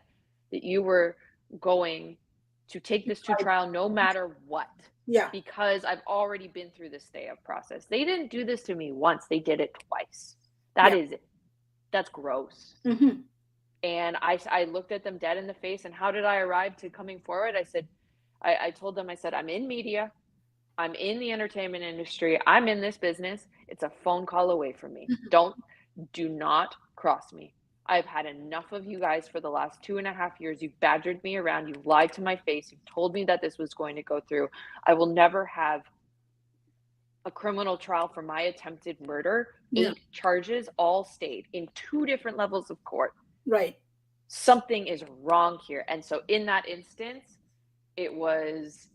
that you were going to take this to trial no matter what, Yeah. because I've already been through this stay of process. They didn't do this to me once, they did it twice. Yeah. That's gross. Hmm. And I looked at them dead in the face. And how did I arrive to coming forward? I said, I told them, I said, I'm in media. I'm in the entertainment industry. I'm in this business. It's a phone call away from me. Mhm. Do not cross me. I've had enough of you guys for the last 2.5 years. You've badgered me around. You've lied to my face. You've told me that this was going to go through. I will never have a criminal trial for my attempted murder. Yeah. 8 charges, all stayed in 2 different levels of court. Right. Something is wrong here. And so in that instance, it was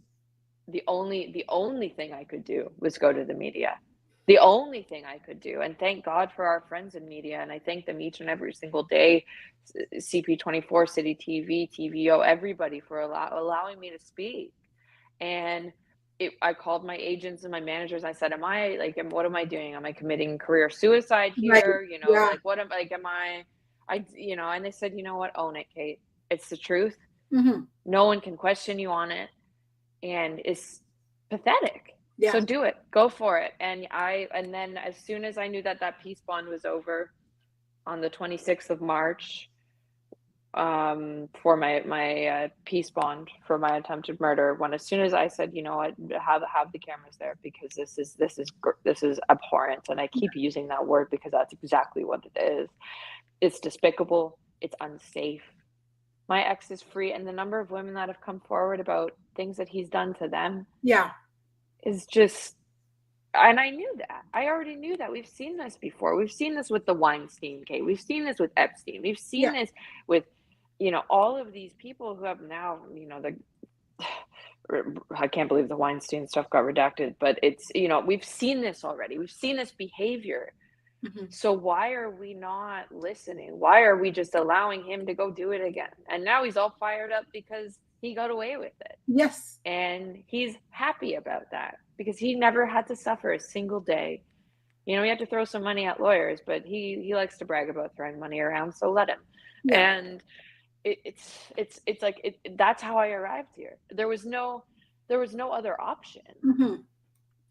the only thing I could do was go to the media. The only thing I could do. And thank God for our friends in media. And I thank them each and every single day. CP24, City TV, TVO, everybody for allowing me to speak. And I called my agents and my managers. I said, what am I doing? Am I committing career suicide Right. here? Yeah. And they said, you know what? Own it, Kate. It's the truth. Hmm. No one can question you on it. And it's pathetic. So Yeah. do it. Go for it. And then as soon as I knew that peace bond was over on the 26th of March, for my peace bond for my attempted murder, when as soon as I said, you know what, have the cameras there, because this is abhorrent, and I keep using that word because that's exactly what it is. It's despicable. It's unsafe. My ex is free, and the number of women that have come forward about things that he's done to them Yeah. is just, and I knew that. I already knew that. We've seen this before. We've seen this with the Weinstein case. We've seen this with Epstein. We've Yeah. seen this with, all of these people who have now, I can't believe the Weinstein stuff got redacted, but it's, we've seen this already. We've seen this behavior. Hmm. So why are we not listening? Why are we just allowing him to go do it again? And now he's all fired up because he got away with it. Yes. And he's happy about that because he never had to suffer a single day. He had to throw some money at lawyers, but he likes to brag about throwing money around, so let him. Yeah. And it's like that's how I arrived here. There was no other option. Hmm.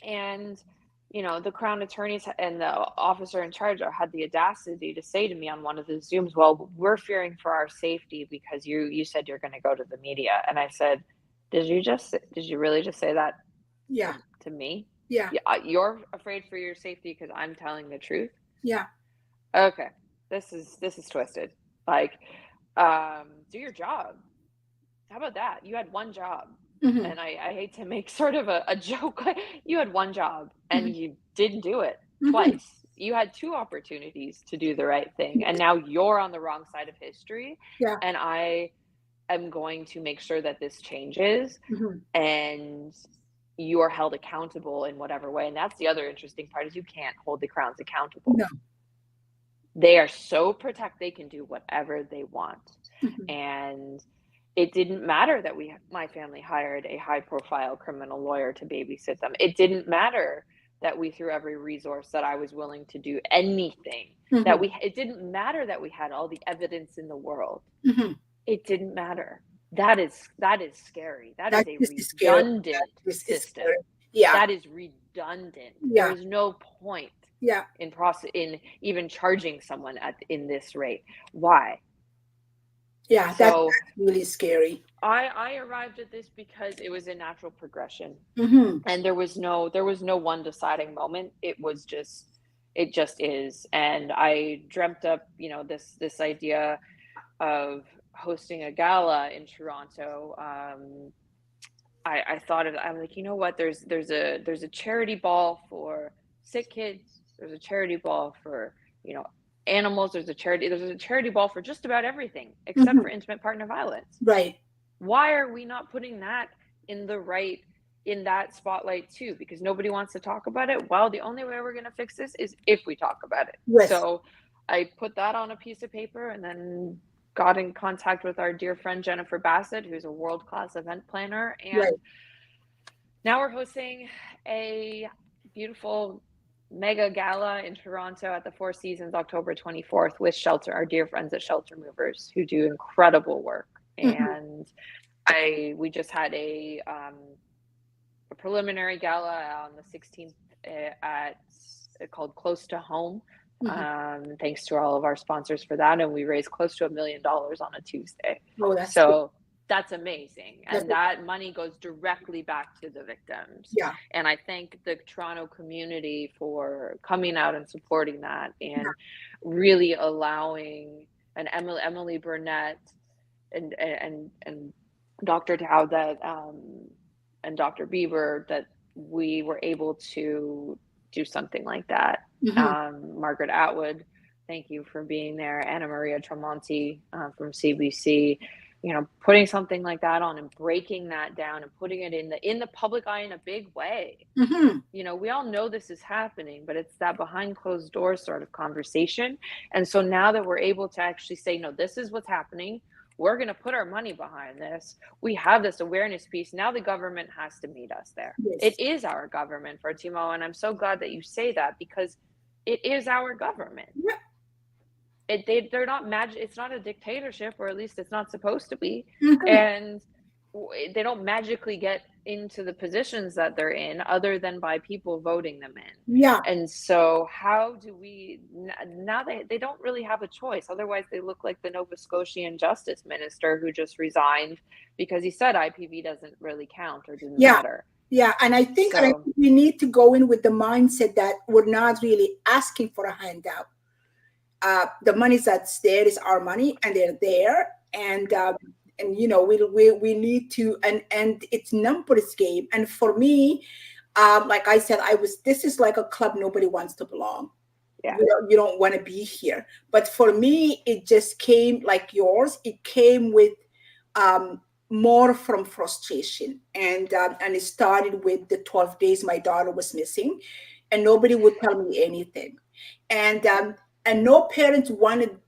And the Crown attorneys and the officer in charge had the audacity to say to me on one of the Zooms, well, we're fearing for our safety because you said you're going to go to the media. And I said, did you really just say that Yeah. to me? Yeah. Yeah, you're afraid for your safety because I'm telling the truth. Yeah. Okay, this is twisted. Like, do your job. How about that? You had one job. Hmm. And I hate to make sort of a joke. You had one job and Hmm. you didn't do it Hmm. twice. You had 2 opportunities to do the right thing. And now you're on the wrong side of history. Yeah. And I am going to make sure that this changes Hmm. and you are held accountable in whatever way. And that's the other interesting part, is you can't hold the Crowns accountable. No. They are so they can do whatever they want. Hmm. And it didn't matter that my family hired a high profile criminal lawyer to babysit them. It didn't matter that we threw every resource, that I was willing to do anything, Hmm. it didn't matter that we had all the evidence in the world. Hmm. It didn't matter. That is scary. That is That a is scary. That redundant is system. scary. Yeah. That is redundant. There Yeah. is no point Yeah. in even charging someone in this rate. Why? Yeah. That's So really scary. I arrived at this because it was a natural progression, Hmm. and there was no one deciding moment. It just is. And I dreamt up, this idea of hosting a gala in Toronto. I thought of I'm like, you know what? There's a charity ball for sick kids. There's a charity ball for, you know, animals. There's a charity ball for just about everything except Hmm. for intimate partner violence. Right. Why are we not putting that in the right in that spotlight too? Because nobody wants to talk about it. Well, the only way we're going to fix this is if we talk about it. Yes. So I put that on a piece of paper and then got in contact with our dear friend Jennifer Bassett, who's a world-class event planner. Right. And now we're hosting a beautiful mega gala in Toronto at the Four Seasons, October 24th, with our dear friends at Shelter Movers, who do incredible work. Hmm. And we just had a preliminary gala on the 16th, at called Close to Home. Mhm. Thanks to all of our sponsors for that. And we raised close to $1 million on a Tuesday. Oh, that's good. So that's amazing. That's And that money goes directly back to the victims. yeah. And I thank the Toronto community for coming out and supporting that Yeah. and really allowing and Emily Burnett and Dr. Dow that and Dr. Bieber that we were able to do something like that. Mhm. Margaret Atwood, thank you for being there. Anna Maria Tremonti from CBC, putting something like that on and breaking that down and putting it in the public eye in a big way. Mhm. We all know this is happening, but it's that behind closed doors sort of conversation. And so now that we're able to actually say, no, this is what's happening, we're going to put our money behind this. We have this awareness piece. Now the government has to meet us there. It Yes. is our government, Fatima, and I'm so glad that you say that because it is our government. Yeah. They're not magic. It's not a dictatorship, or at least it's not supposed to be. Mhm. And they don't magically get into the positions that they're in other than by people voting them in. Yeah. And so how do we now they don't really have a choice. Otherwise they look like the Nova Scotian justice minister who just resigned because he said IPV doesn't really count or didn't Yeah. matter. Yeah. And I think So we need to go in with the mindset that we're not really asking for a handout. The money that's there is our money, and they're there, and we need to, and it's numbers game. And for me, like I said, this is like a club nobody wants to belong. yeah, You don't want to be here. But for me, it just came like yours. It came with um, more from frustration, and it started with the 12 days my daughter was missing, and nobody would tell me anything, and no parents wanted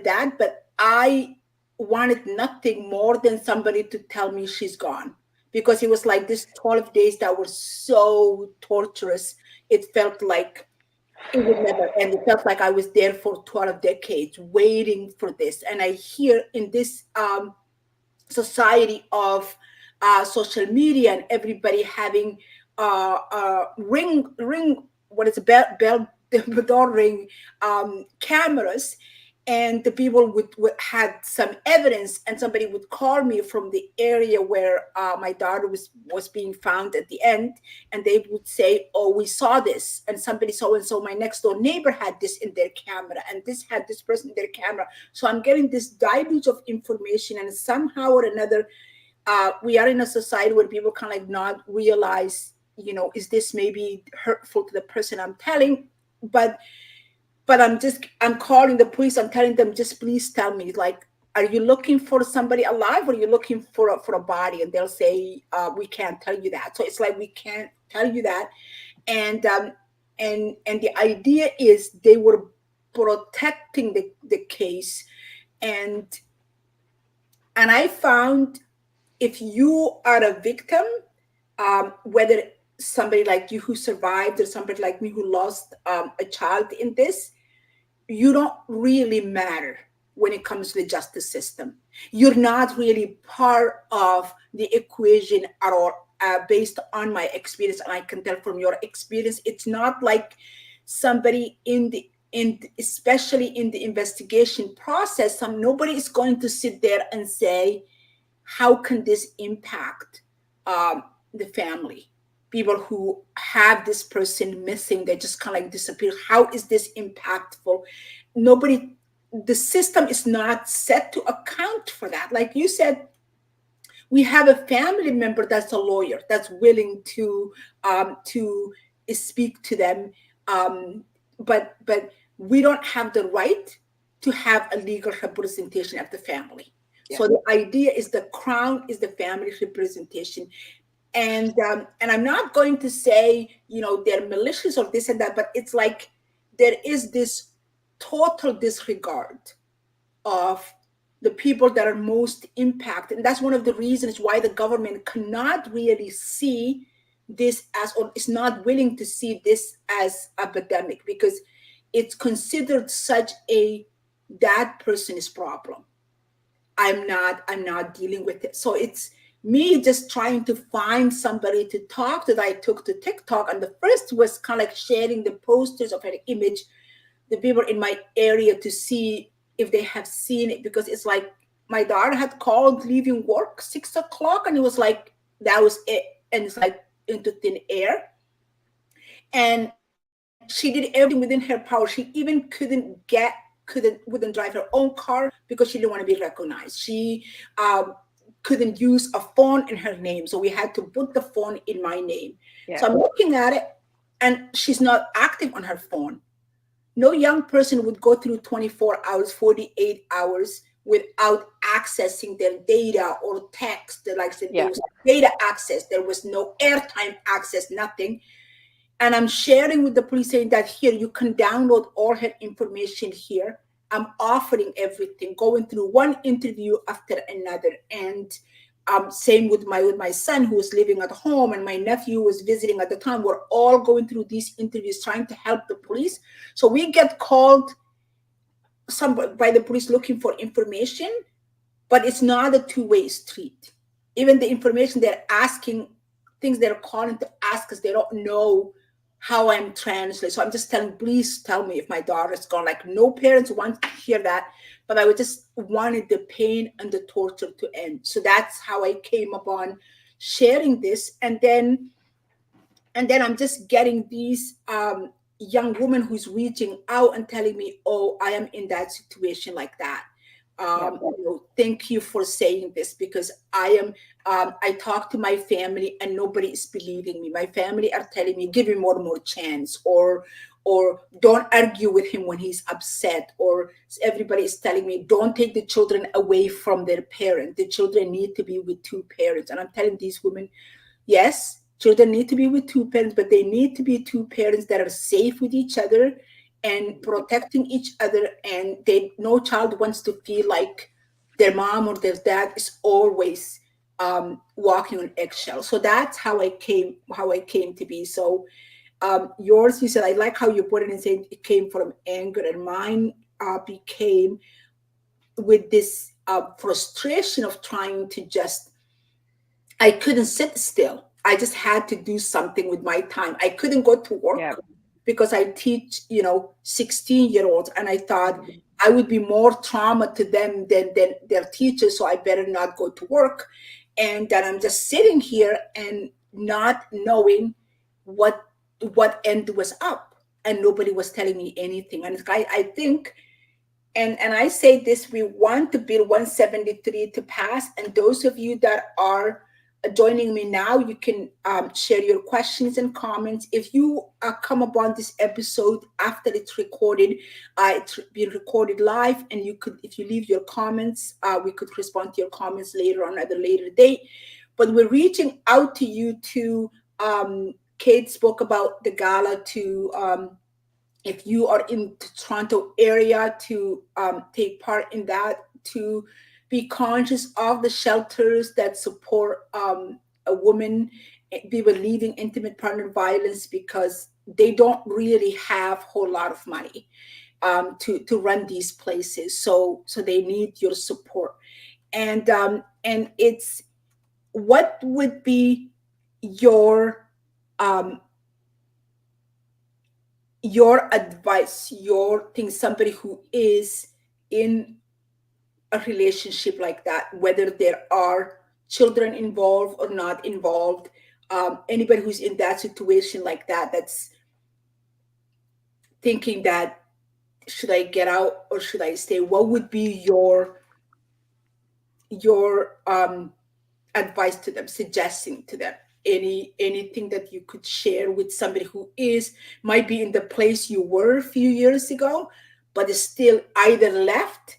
that, but I wanted nothing more than somebody to tell me she's gone, because it was like this 12 days that were so torturous. It felt like it would never end. It felt like I was there for 12 decades waiting for this. And I hear in this society of social media and everybody having ring what is a bell door ring cameras, and the people would had some evidence, and somebody would call me from the area where my daughter was being found at the end, and they would say, oh, we saw this, and somebody so and so, my next door neighbor had this in their camera, and this had this person in their camera. So I'm getting this deluge of information, and somehow or another, we are in a society where people kind of like not realize, is this maybe hurtful to the person I'm telling? But I'm calling the police. I'm telling them, just please tell me, like, are you looking for somebody alive, or are you looking for a body? And they'll say, we can't tell you that. So it's like, we can't tell you that. And um and and the idea is they were protecting the case. And and I found, if you are a victim, whether somebody like you who survived, or somebody like me who lost a child in this, you don't really matter when it comes to the justice system. You're not really part of the equation at all, based on my experience. And I can tell from your experience, it's not like somebody especially in the investigation process, nobody is going to sit there and say, how can this impact the family? People who have this person missing, they just kind of like disappear. How is this impactful? Nobody, the system is not set to account for that. Like you said, we have a family member that's a lawyer that's willing to speak to them, but we don't have the right to have a legal representation of the family. yeah. So the idea is the crown is the family representation. And I'm not going to say, they're malicious or this and that, but it's like there is this total disregard of the people that are most impacted. And that's one of the reasons why the government cannot really see this as, or is not willing to see this as epidemic, because it's considered such a that person is problem. I'm not dealing with it. So it's me just trying to find somebody to talk to, that I took to TikTok. And the first was kind of like sharing the posters of an image, the people in my area to see if they have seen it, because it's like my daughter had called leaving work 6 o'clock, and it was like that was it, and it's like into thin air. And she did everything within her power. She even wouldn't drive her own car because she didn't want to be recognized. She couldn't use a phone in her name, so we had to put the phone in my name. Yeah. So I'm looking at it, and she's not active on her phone. No young person would go through 24 hours, 48 hours without accessing their data or text. Like I said, there Yeah. was data access, there was no airtime access, nothing. And I'm sharing with the police saying that here you can download all her information here. I'm offering everything, going through one interview after another. And same with my son who was living at home, and my nephew was visiting at the time. We're all going through these interviews trying to help the police. So we get called some by the police looking for information, but it's not a two-way street. Even the information they're asking, things they're calling to ask us, they don't know how I'm translating. So I'm just telling, please tell me if my daughter's gone. Like, no parents want to hear that, but I would just wanted the pain and the torture to end. So that's how I came upon sharing this. And then I'm just getting these young women who's reaching out and telling me, oh, I am in that situation like that. Yeah. Thank you for saying this, because I talk to my family and nobody is believing me. My family are telling me, give him one more chance, or don't argue with him when he's upset, or everybody is telling me, don't take the children away from their parent. The children need to be with two parents. And I'm telling these women, yes, children need to be with two parents, but they need to be two parents that are safe with each other and protecting each other. And no child wants to feel like their mom or their dad is always walking on eggshells. So that's how I came to be. So yours, you said, I like how you put it and saying it came from anger, and mine became with this frustration of trying to just, I couldn't sit still. I just had to do something with my time. I couldn't go to Yeah. work because I teach, 16-year-olds, and I thought I would be more trauma to them than their teachers, so I better not go to work. And then I'm just sitting here and not knowing what what end was up, and nobody was telling me anything. And I think, and I say this, we want the Bill 173 to pass. And those of you that are joining me now, you can share your questions and comments. If you come upon this episode after it's recorded, it's been recorded live, and you could, if you leave your comments, we could respond to your comments later on at a later date. But we're reaching out to you to, Kate spoke about the gala, to if you are in the Toronto area, to take part in that, to be conscious of the shelters that support a woman, people leaving intimate partner violence, because they don't really have a whole lot of money to run these places. So they need your support. And it's, what would be your um, your advice, your thing, somebody who is in a relationship like that, whether there are children involved or not involved, anybody who's in that situation like that, that's thinking that, should I get out or should I stay? What would be your advice to them, suggesting to them, anything that you could share with somebody who is, might be in the place you were a few years ago, but is still either left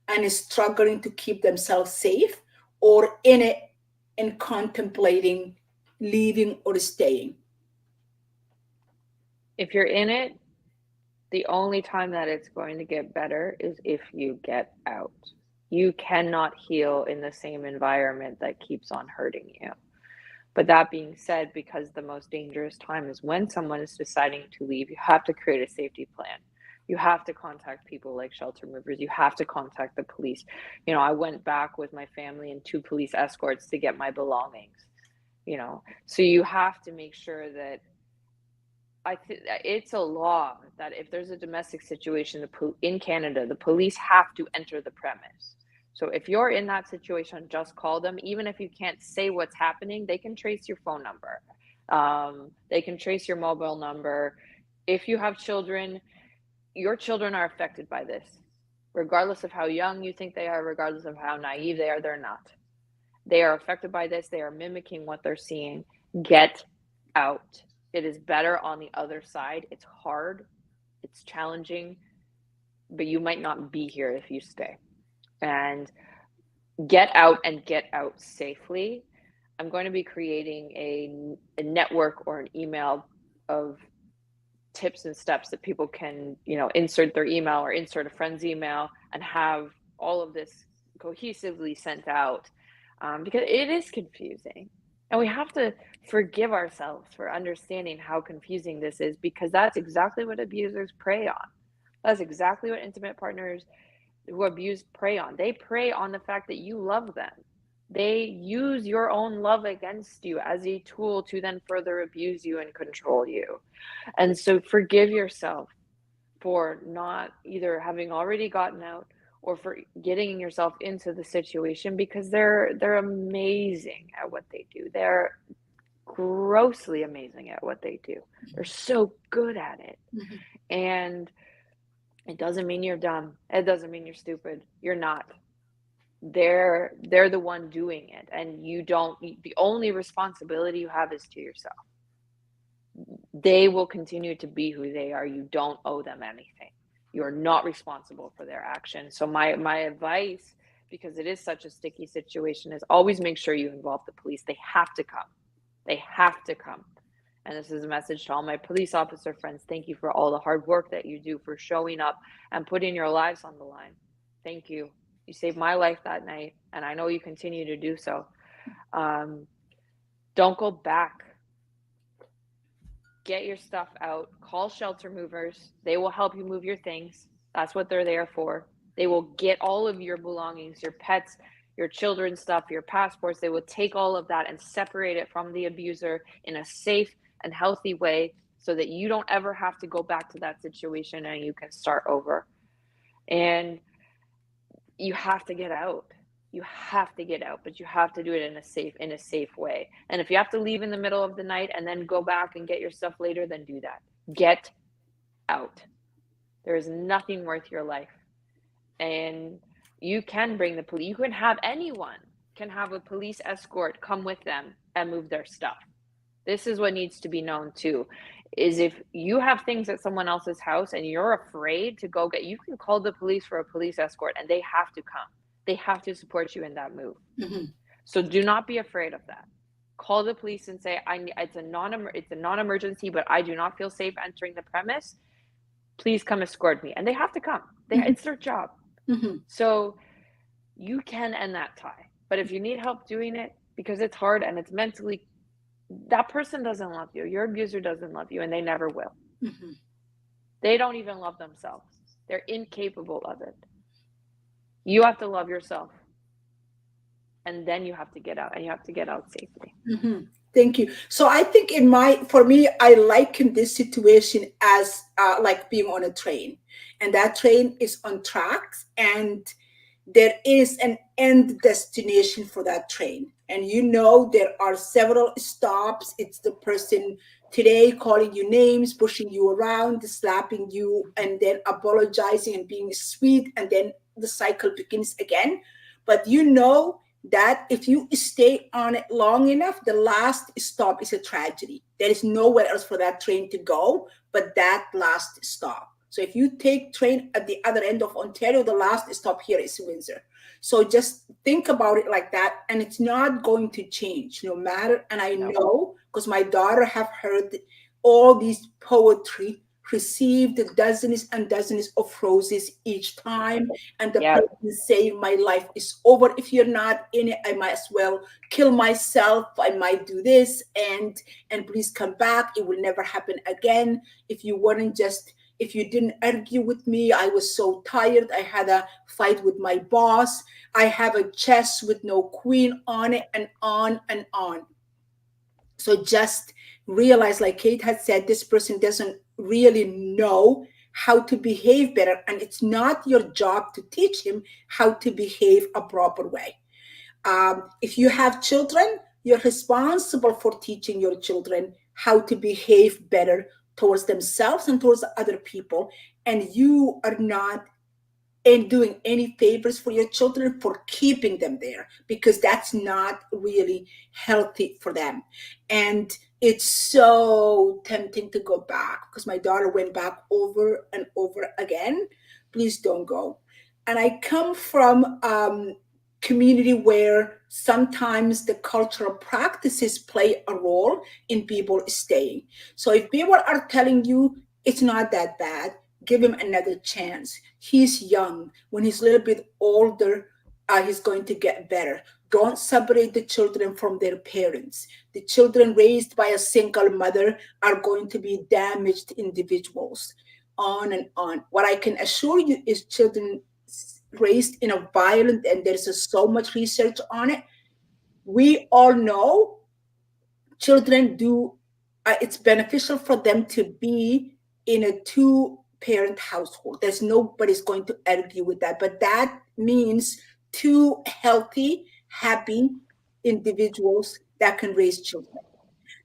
and is struggling to keep themselves safe, or in it and contemplating leaving or staying? If you're in it, the only time that it's going to get better is if you get out. You cannot heal in the same environment that keeps on hurting you. But that being said, because the most dangerous time is when someone is deciding to leave, you have to create a safety plan. You have to contact people like shelter movers. You have to contact the police. I went back with my family and two police escorts to get my belongings. So you have to make sure that it's a law that if there's a domestic situation in Canada, the police have to enter the premise. So if you're in that situation, just call them. Even if you can't say what's happening, they can trace your phone number. They can trace your mobile number. If you have children, your children are affected by this. Regardless of how young you think they are, regardless of how naive they are, they're not. They are affected by this. They are mimicking what they're seeing. Get out. It is better on the other side. It's hard, it's challenging, but you might not be here if you stay. And get out and get out safely. I'm going to be creating a network or an email of tips and steps that people can, insert their email or insert a friend's email and have all of this cohesively sent out, because it is confusing. And we have to forgive ourselves for understanding how confusing this is, because that's exactly what abusers prey on. That's exactly what intimate partners who abuse prey on. They prey on the fact that you love them. They use your own love against you as a tool to then further abuse you and control you. And so forgive yourself for not either having already gotten out or for getting yourself into the situation, because they're amazing at what they do. They're grossly amazing at what they do. They're so good at it. Mm-hmm. And it doesn't mean you're dumb. It doesn't mean you're stupid. You're not. They're the one doing it, and you don't. The only responsibility you have is to yourself. They will continue to be who they are. You don't owe them anything. You're not responsible for their actions. So my advice, because it is such a sticky situation, is always make sure you involve the police. They have to come. They have to come. And this is a message to all my police officer friends. Thank you for all the hard work that you do, for showing up and putting your lives on the line. Thank you. You saved my life that night, and I know you continue to do so. Don't go back. Get your stuff out. Call shelter movers. They will help you move your things. That's what they're there for. They will get all of your belongings, your pets, your children's stuff, your passports. They will take all of that and separate it from the abuser in a safe and healthy way, so that you don't ever have to go back to that situation and you can start over. And you have to get out. You have to get out, but you have to do it in a safe way. And if you have to leave in the middle of the night and then go back and get your stuff later, then do that. Get out. There is nothing worth your life. And you can bring the police. You can have anyone can have a police escort come with them and move their stuff. This is what needs to be known too, is if you have things at someone else's house and you're afraid to go get, you can call the police for a police escort, and they have to come. They have to support you in that move. Mm-hmm. So do not be afraid of that. Call the police and say, it's a non-emergency, but I do not feel safe entering the premise. Please come escort me. And they have to come. It's their job. Mm-hmm. So you can end that tie. But if you need help doing it, because it's hard and it's mentally, that person doesn't love you. Your abuser doesn't love you, and they never will. Mm-hmm. They don't even love themselves. They're incapable of it. You have to love yourself. And then you have to get out, and you have to get out safely. Mm-hmm. Thank you. So I think for me, I liken this situation as like being on a train, and that train is on tracks, and there is an end destination for that train. And there are several stops. It's the person today calling you names, pushing you around, slapping you, and then apologizing and being sweet, and then the cycle begins again. But that if you stay on it long enough, the last stop is a tragedy. There is nowhere else for that train to go but that last stop. So if you take train at the other end of Ontario, the last stop here is Windsor. So just think about it like that, and it's not going to change no matter. And I know, because my daughter have heard all these poetry, received dozens and dozens of roses each time, and the person saying my life is over. If you're not in it, I might as well kill myself. I might do this, and please come back. It will never happen again. If you didn't argue with me, I was so tired. I had a fight with my boss. I have a chess with no queen on it, and on and on. So just realize, like Kate had said, this person doesn't really know how to behave better, and it's not your job to teach him how to behave a proper way. If you have children, you're responsible for teaching your children how to behave better towards themselves and towards other people. And you are not and doing any favors for your children for keeping them there, because that's not really healthy for them. And it's so tempting to go back, because my daughter went back over and over again. Please don't go. And I come from community where sometimes the cultural practices play a role in people staying. So if people are telling you it's not that bad, give him another chance. He's young. When he's a little bit older, he's going to get better. Don't separate the children from their parents. The children raised by a single mother are going to be damaged individuals. On and on. What I can assure you is children raised in a violent, and there's so much research on it. We all know children do, it's beneficial for them to be in a two parent household. There's nobody's going to argue with that, but that means two healthy, happy individuals that can raise children.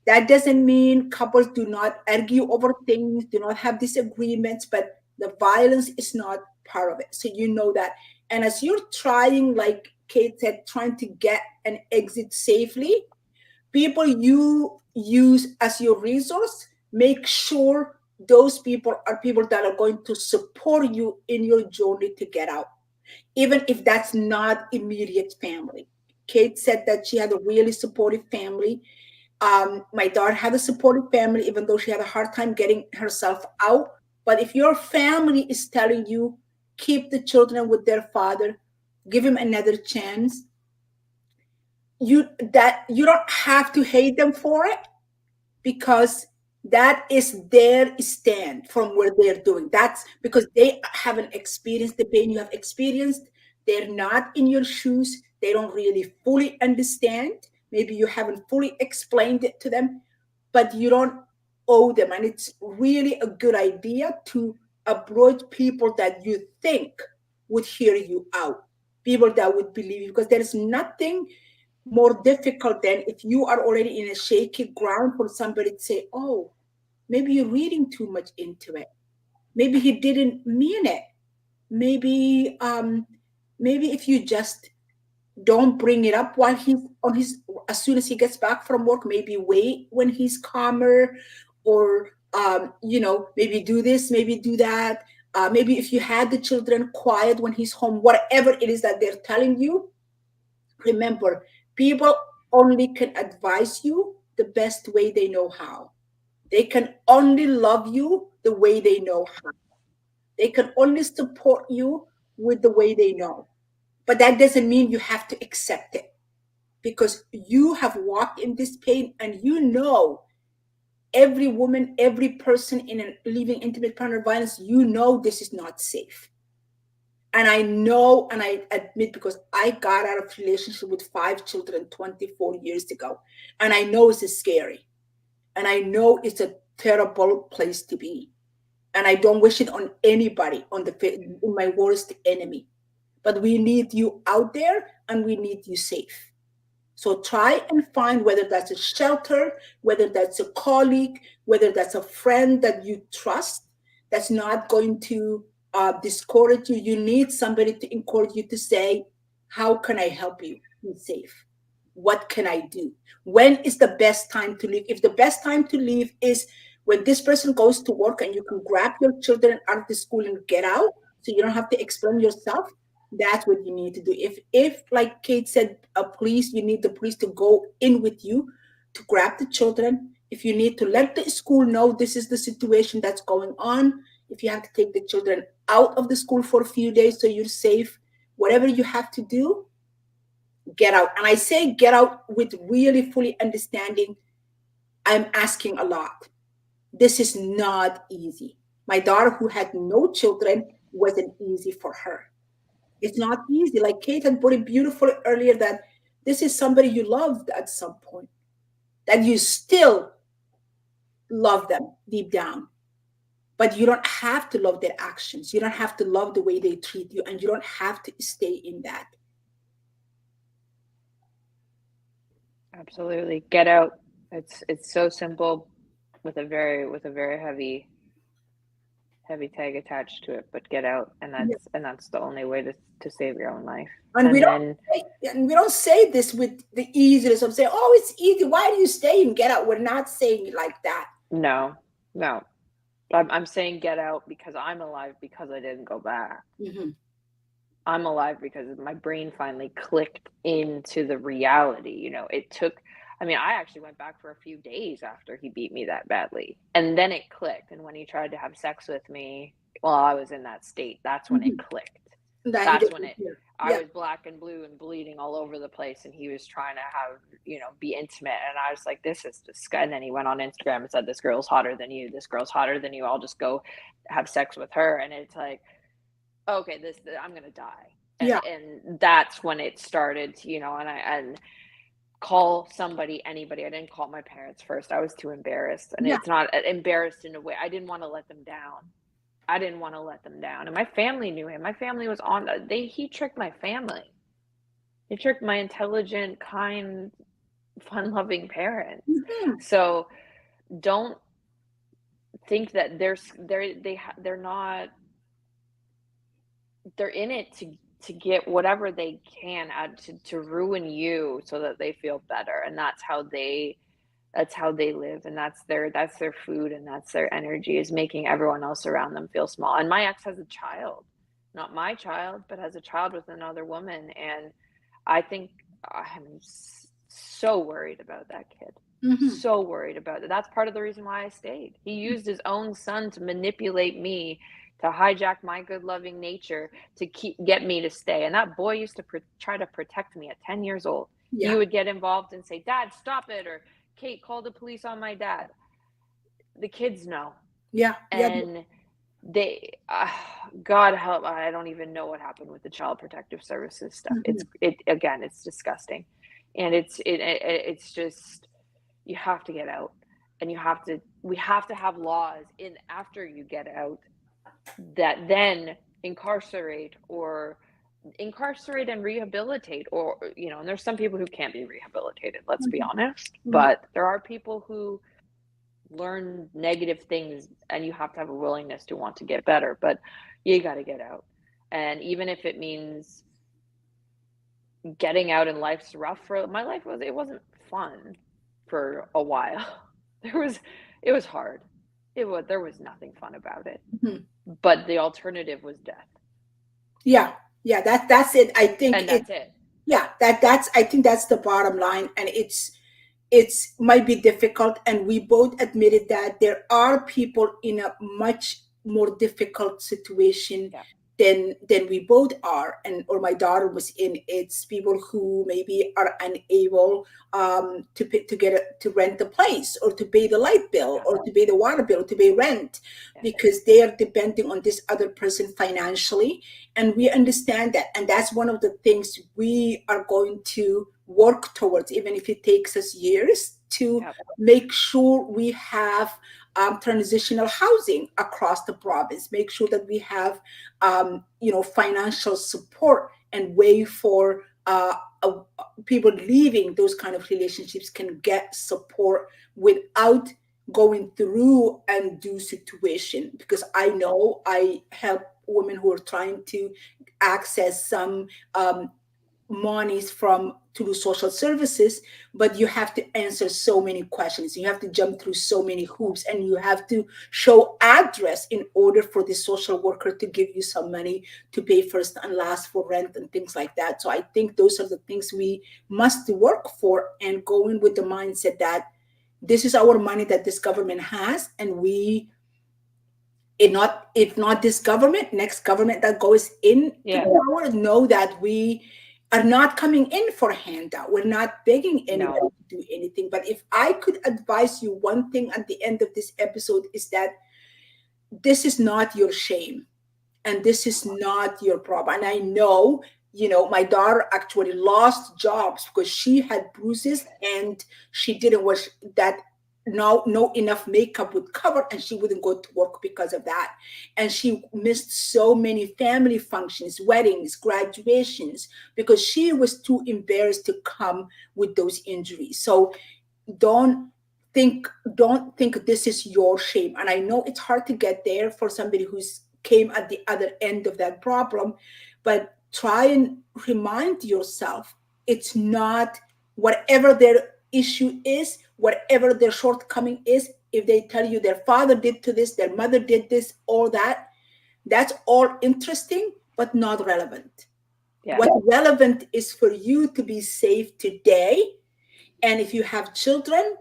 That doesn't mean couples do not argue over things, do not have disagreements, but the violence is not part of it, so you know that. And as you're trying, like Kate said, trying to get an exit safely, people you use as your resource, make sure those people are people that are going to support you in your journey to get out, even if that's not immediate family. Kate said that she had a really supportive family. My daughter had a supportive family, even though she had a hard time getting herself out. But if your family is telling you keep the children with their father, give him another chance, you don't have to hate them for it, because that is their stand from where they're doing. That's because they haven't experienced the pain you have experienced. They're not in your shoes. They don't really fully understand. Maybe you haven't fully explained it to them, but you don't owe them. And it's really a good idea to approach people that you think would hear you out, people that would believe you, because there's nothing more difficult than if you are already in a shaky ground for somebody to say, oh, maybe you're reading too much into it. Maybe he didn't mean it. Maybe maybe if you just don't bring it up while he's on his, as soon as he gets back from work, maybe wait when he's calmer, or maybe do this, maybe do that. Maybe if you had the children quiet when he's home, whatever it is that they're telling you, remember, people only can advise you the best way they know how. They can only love you the way they know how. They can only support you with the way they know. But that doesn't mean you have to accept it, because you have walked in this pain, and you know every woman, every person in a living intimate partner violence, you know this is not safe. And I know, and I admit, because I got out of relationship with 5 children 24 years ago, and I know it's scary, and I know it's a terrible place to be, and I don't wish it on anybody, on my worst enemy. But we need you out there, and we need you safe. So try and find, whether that's a shelter, whether that's a colleague, whether that's a friend that you trust, that's not going to discourage you. You need somebody to encourage you, to say, how can I help you be safe? What can I do? When is the best time to leave? If the best time to leave is when this person goes to work, and you can grab your children out of the school and get out, so you don't have to explain yourself, that's what you need to do. If like Kate said, a police, you need the police to go in with you to grab the children. If you need to let the school know this is the situation that's going on, if you have to take the children out of the school for a few days so you're safe, whatever you have to do, get out. And I say get out with really fully understanding, I'm asking a lot. This is not easy. My daughter, who had no children, wasn't easy for her. It's not easy. Like Kate had put it beautifully earlier, that this is somebody you loved at some point, that you still love them deep down, but you don't have to love their actions. You don't have to love the way they treat you, and you don't have to stay in that. Absolutely. Get out. It's so simple with a very heavy tag attached to it, but get out, Yeah. and that's the only way to save your own life. And we And don't then and we don't say this with the easiness of saying, "Oh, it's easy. Why do you stay and get out?" We're not saying it like that. no, no. I'm saying get out because I'm alive because I didn't go back. Hmm. I'm alive because my brain finally clicked into the reality. You know, it took, I mean, I actually went back for a few days after he beat me that badly. And then it clicked. And when he tried to have sex with me while I was in that state, that's when it Hmm. clicked. That he That's when doesn't it, care. I Yeah, was black and blue and bleeding all over the place. And he was trying to have, be intimate. And I was like, this is disgusting. And then he went on Instagram and said, this girl's hotter than you. This girl's hotter than you. I'll just go have sex with her. And it's like, okay, I'm gonna die. yeah, And that's when it started, and call somebody, anybody. I didn't call my parents first. I was too embarrassed. And yeah. it's not embarrassed in a way. I didn't want to let them down. I didn't want to let them down. And my family knew him. My family was on he tricked my family. He tricked my intelligent, kind, fun-loving parents. Hmm. So don't think that they're not, they're in it to get whatever they can out to ruin you so that they feel better, and that's how they live, and that's their food, and that's their energy, is making everyone else around them feel small. And my ex has a child, not my child, but has a child with another woman. And I think I'm so worried about that kid. Hmm. So worried about it. That's part of the reason why I stayed. He used his own son to manipulate me, to hijack my good loving nature, to get me to stay. And that boy used to try to protect me at 10 years old. He Yeah, would get involved and say, "Dad, stop it," or "Kate, call the police on my dad." The kids know. yeah, yeah. And they God help, I don't even know what happened with the child protective services stuff. Hmm. It again, it's disgusting. And it's just, you have to get out, and we have to have laws in after you get out that then incarcerate, or incarcerate and rehabilitate, or and there's some people who can't be rehabilitated, let's be honest, Hmm. but there are people who learn negative things, and you have to have a willingness to want to get better, but you got to get out. And even if it means getting out, and life's rough, for my life was it wasn't fun for a while. there was it was hard. There was nothing fun about it, Hmm. but the alternative was death. Yeah, yeah. That's it. I think And it. that's it. Yeah, that's. I think that's the bottom line, and it's might be difficult, and we both admitted that there are people in a much more difficult situation Yeah. than we both are, and or my daughter was in. It's people who maybe are unable to get to rent a place, or to pay the light bill, Yeah. or to pay the water bill, to pay rent, Yeah. because they are depending on this other person financially. And we understand that, and that's one of the things we are going to work towards, even if it takes us years, to Yeah. make sure we have transitional housing across the province, make sure that we have financial support, and way for uh, people leaving those kind of relationships can get support without going through undue situation. Because I know I help women who are trying to access some monies from through social services, but you have to answer so many questions, you have to jump through so many hoops, and you have to show address in order for the social worker to give you some money to pay first and last for rent and things like that. So I think those are the things we must work for, and go in with the mindset that this is our money that this government has, and we, if not this government, next government that goes in to Yeah. power, know that we are not coming in for a handout. We're not begging anybody No. to do anything. But if I could advise you one thing at the end of this episode, is that this is not your shame, and this is not your problem. And I know, my daughter actually lost jobs because she had bruises, and she didn't was that no enough makeup would cover, and she wouldn't go to work because of that. And she missed so many family functions, weddings, graduations, because she was too embarrassed to come with those injuries. So don't don't think this is your shame. And I know it's hard to get there for somebody who's came at the other end of that problem, but try and remind yourself it's not, whatever their issue is, whatever their shortcoming is, if they tell you their father did to this, their mother did this, or that, that's all interesting but not relevant. Yeah. What's relevant is for you to be safe today, and if you have children,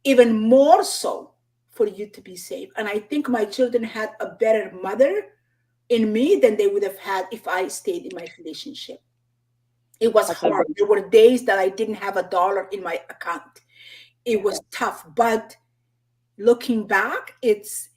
even more so for you to be safe. And I think my children had a better mother in me than they would have had if I stayed in my relationship. It was That's a hard. There were days that I didn't have a dollar in my account. It yeah. was tough, but looking back, it's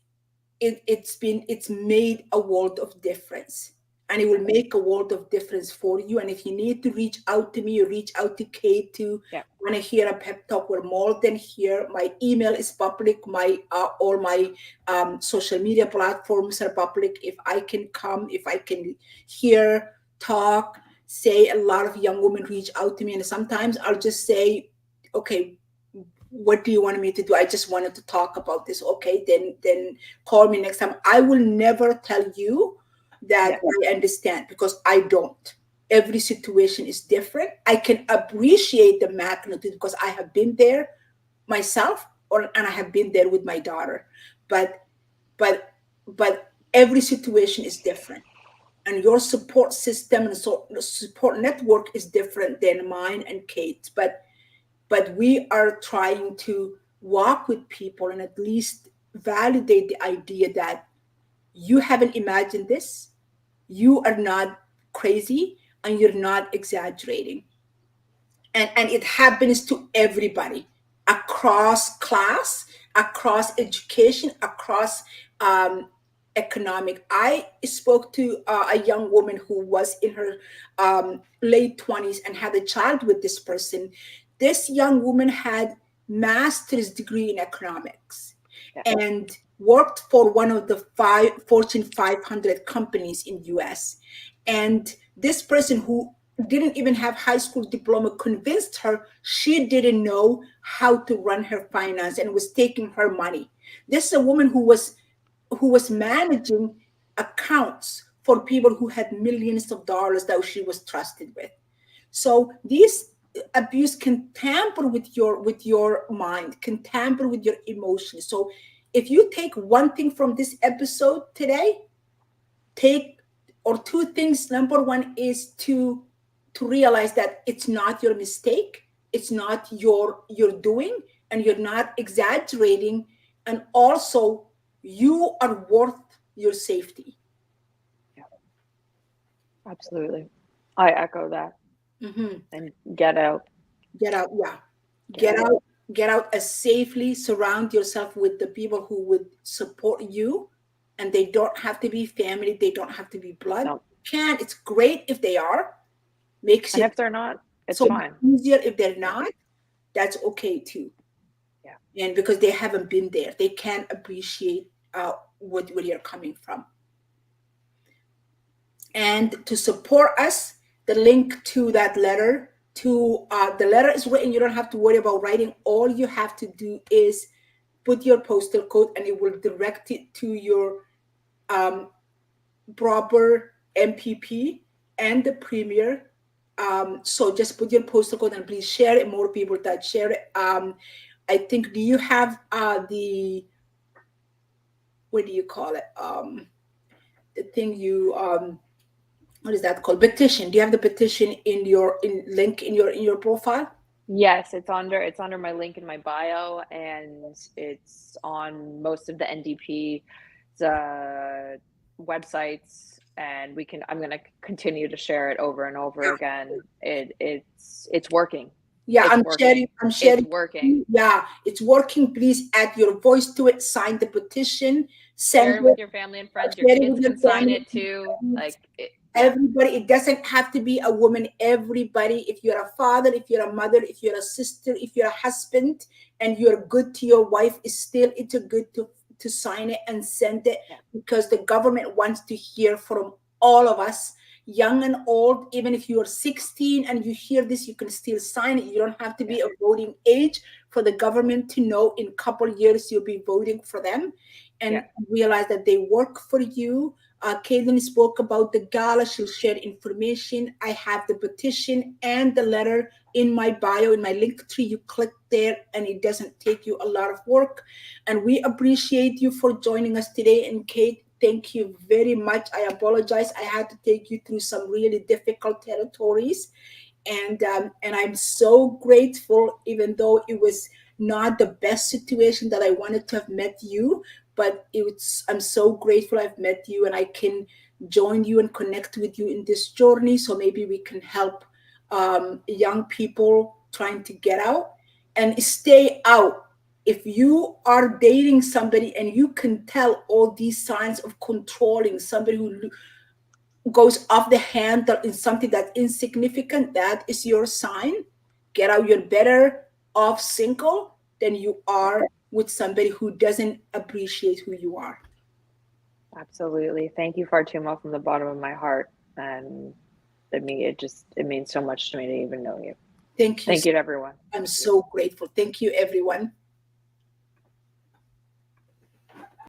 made a world of difference, and it will Yeah. make a world of difference for you. And if you need to reach out to me or reach out to Kate to Yeah. want to hear a pep talk, we're more than here. My email is public, my all my social media platforms are public. If I can come, if I can hear, talk, say, a lot of young women reach out to me, and sometimes I'll just say, okay, what do you want me to do? I just wanted to talk about this. Okay, then call me next time. I will never tell you that Yeah. I understand, because I don't. Every situation is different. I can appreciate the magnitude because I have been there myself, or and I have been there with my daughter. But but but every situation is different, and your support system and so support network is different than mine and Kate's. But we are trying to walk with people and at least validate the idea that you haven't imagined this, you are not crazy, and you're not exaggerating. And it happens to everybody, across class, across education, across um, economic. I spoke to a young woman who was in her late 20s and had a child with this person. This young woman had master's degree in economics Yeah. and worked for one of the five Fortune 500 companies in US. And this person who didn't even have high school diploma convinced her she didn't know how to run her finance and was taking her money. This is a woman who was managing accounts for people who had millions of dollars that she was trusted with. So these abuse can tamper with your mind, can tamper with your emotions. So if you take one thing from this episode today, take or two things. Number one is to realize that it's not your mistake, it's not your doing, and you're not exaggerating, and also you are worth your safety. Yeah. Absolutely. I echo that. Hmm. And get out. Get out, yeah. Get Get out. out, get out as safely. Surround yourself with the people who would support you, and they don't have to be family, they don't have to be blood. No. Can It's great if they are, makes And it if they're not, it's so much fine. easier. If they're Yeah. not, that's okay too. Yeah. And because they haven't been there, they can't appreciate where you're coming from. And to support us, the link to that letter, to the letter is written. You don't have to worry about writing. All you have to do is put your postal code, and it will direct it to your um, proper MPP and the premier. So just put your postal code and please share it. More people that share it. I think, do you have the, what do you call it? The thing you what is that called? Petition. Do you have the petition in your in link in your profile? Yes, it's under my link in my bio, and it's on most of the NDP websites, and I'm gonna continue to share it over and over again. It's working. Yeah, It's I'm sharing. working. I'm It's sharing. working. Yeah, it's working. Please add your voice to it. Sign the petition. Send Share it with it. your family and friends. Your Share it kids with your can sign family it and too. friends. Like yeah, Everybody. It doesn't have to be a woman. Everybody. If you're a father, if you're a mother, if you're a sister, if you're a husband, and you're good to your wife, is still it's a good to sign it and send it, Yeah. because the government wants to hear from all of us, young and old. Even if you are 16 and you hear this, you can still sign it. You don't have to Yeah. be a voting age for the government to know in a couple years you'll be voting for them, Yeah. and realize that they work for you. Caitlin spoke about the gala. She'll share information. I have the petition and the letter in my bio, in my link tree. You click there and it doesn't take you a lot of work. And we appreciate you for joining us today. And Kate, thank you very much. I apologize. I had to take you through some really difficult territories, and I'm so grateful, even though it was not the best situation that I wanted to have met you, but I'm so grateful I've met you and I can join you and connect with you in this journey. So maybe we can help young people trying to get out and stay out. If you are dating somebody and you can tell all these signs of controlling somebody who goes off the handle in something that's insignificant, that is your sign. Get out. You're better off single than you Yeah. are with somebody who doesn't appreciate who you are. Absolutely. Thank you, Fatima, from the bottom of my heart. And it means so much to me to even know you. Thank you. Thank you to everyone. I'm Thank you. so grateful. Thank you, everyone.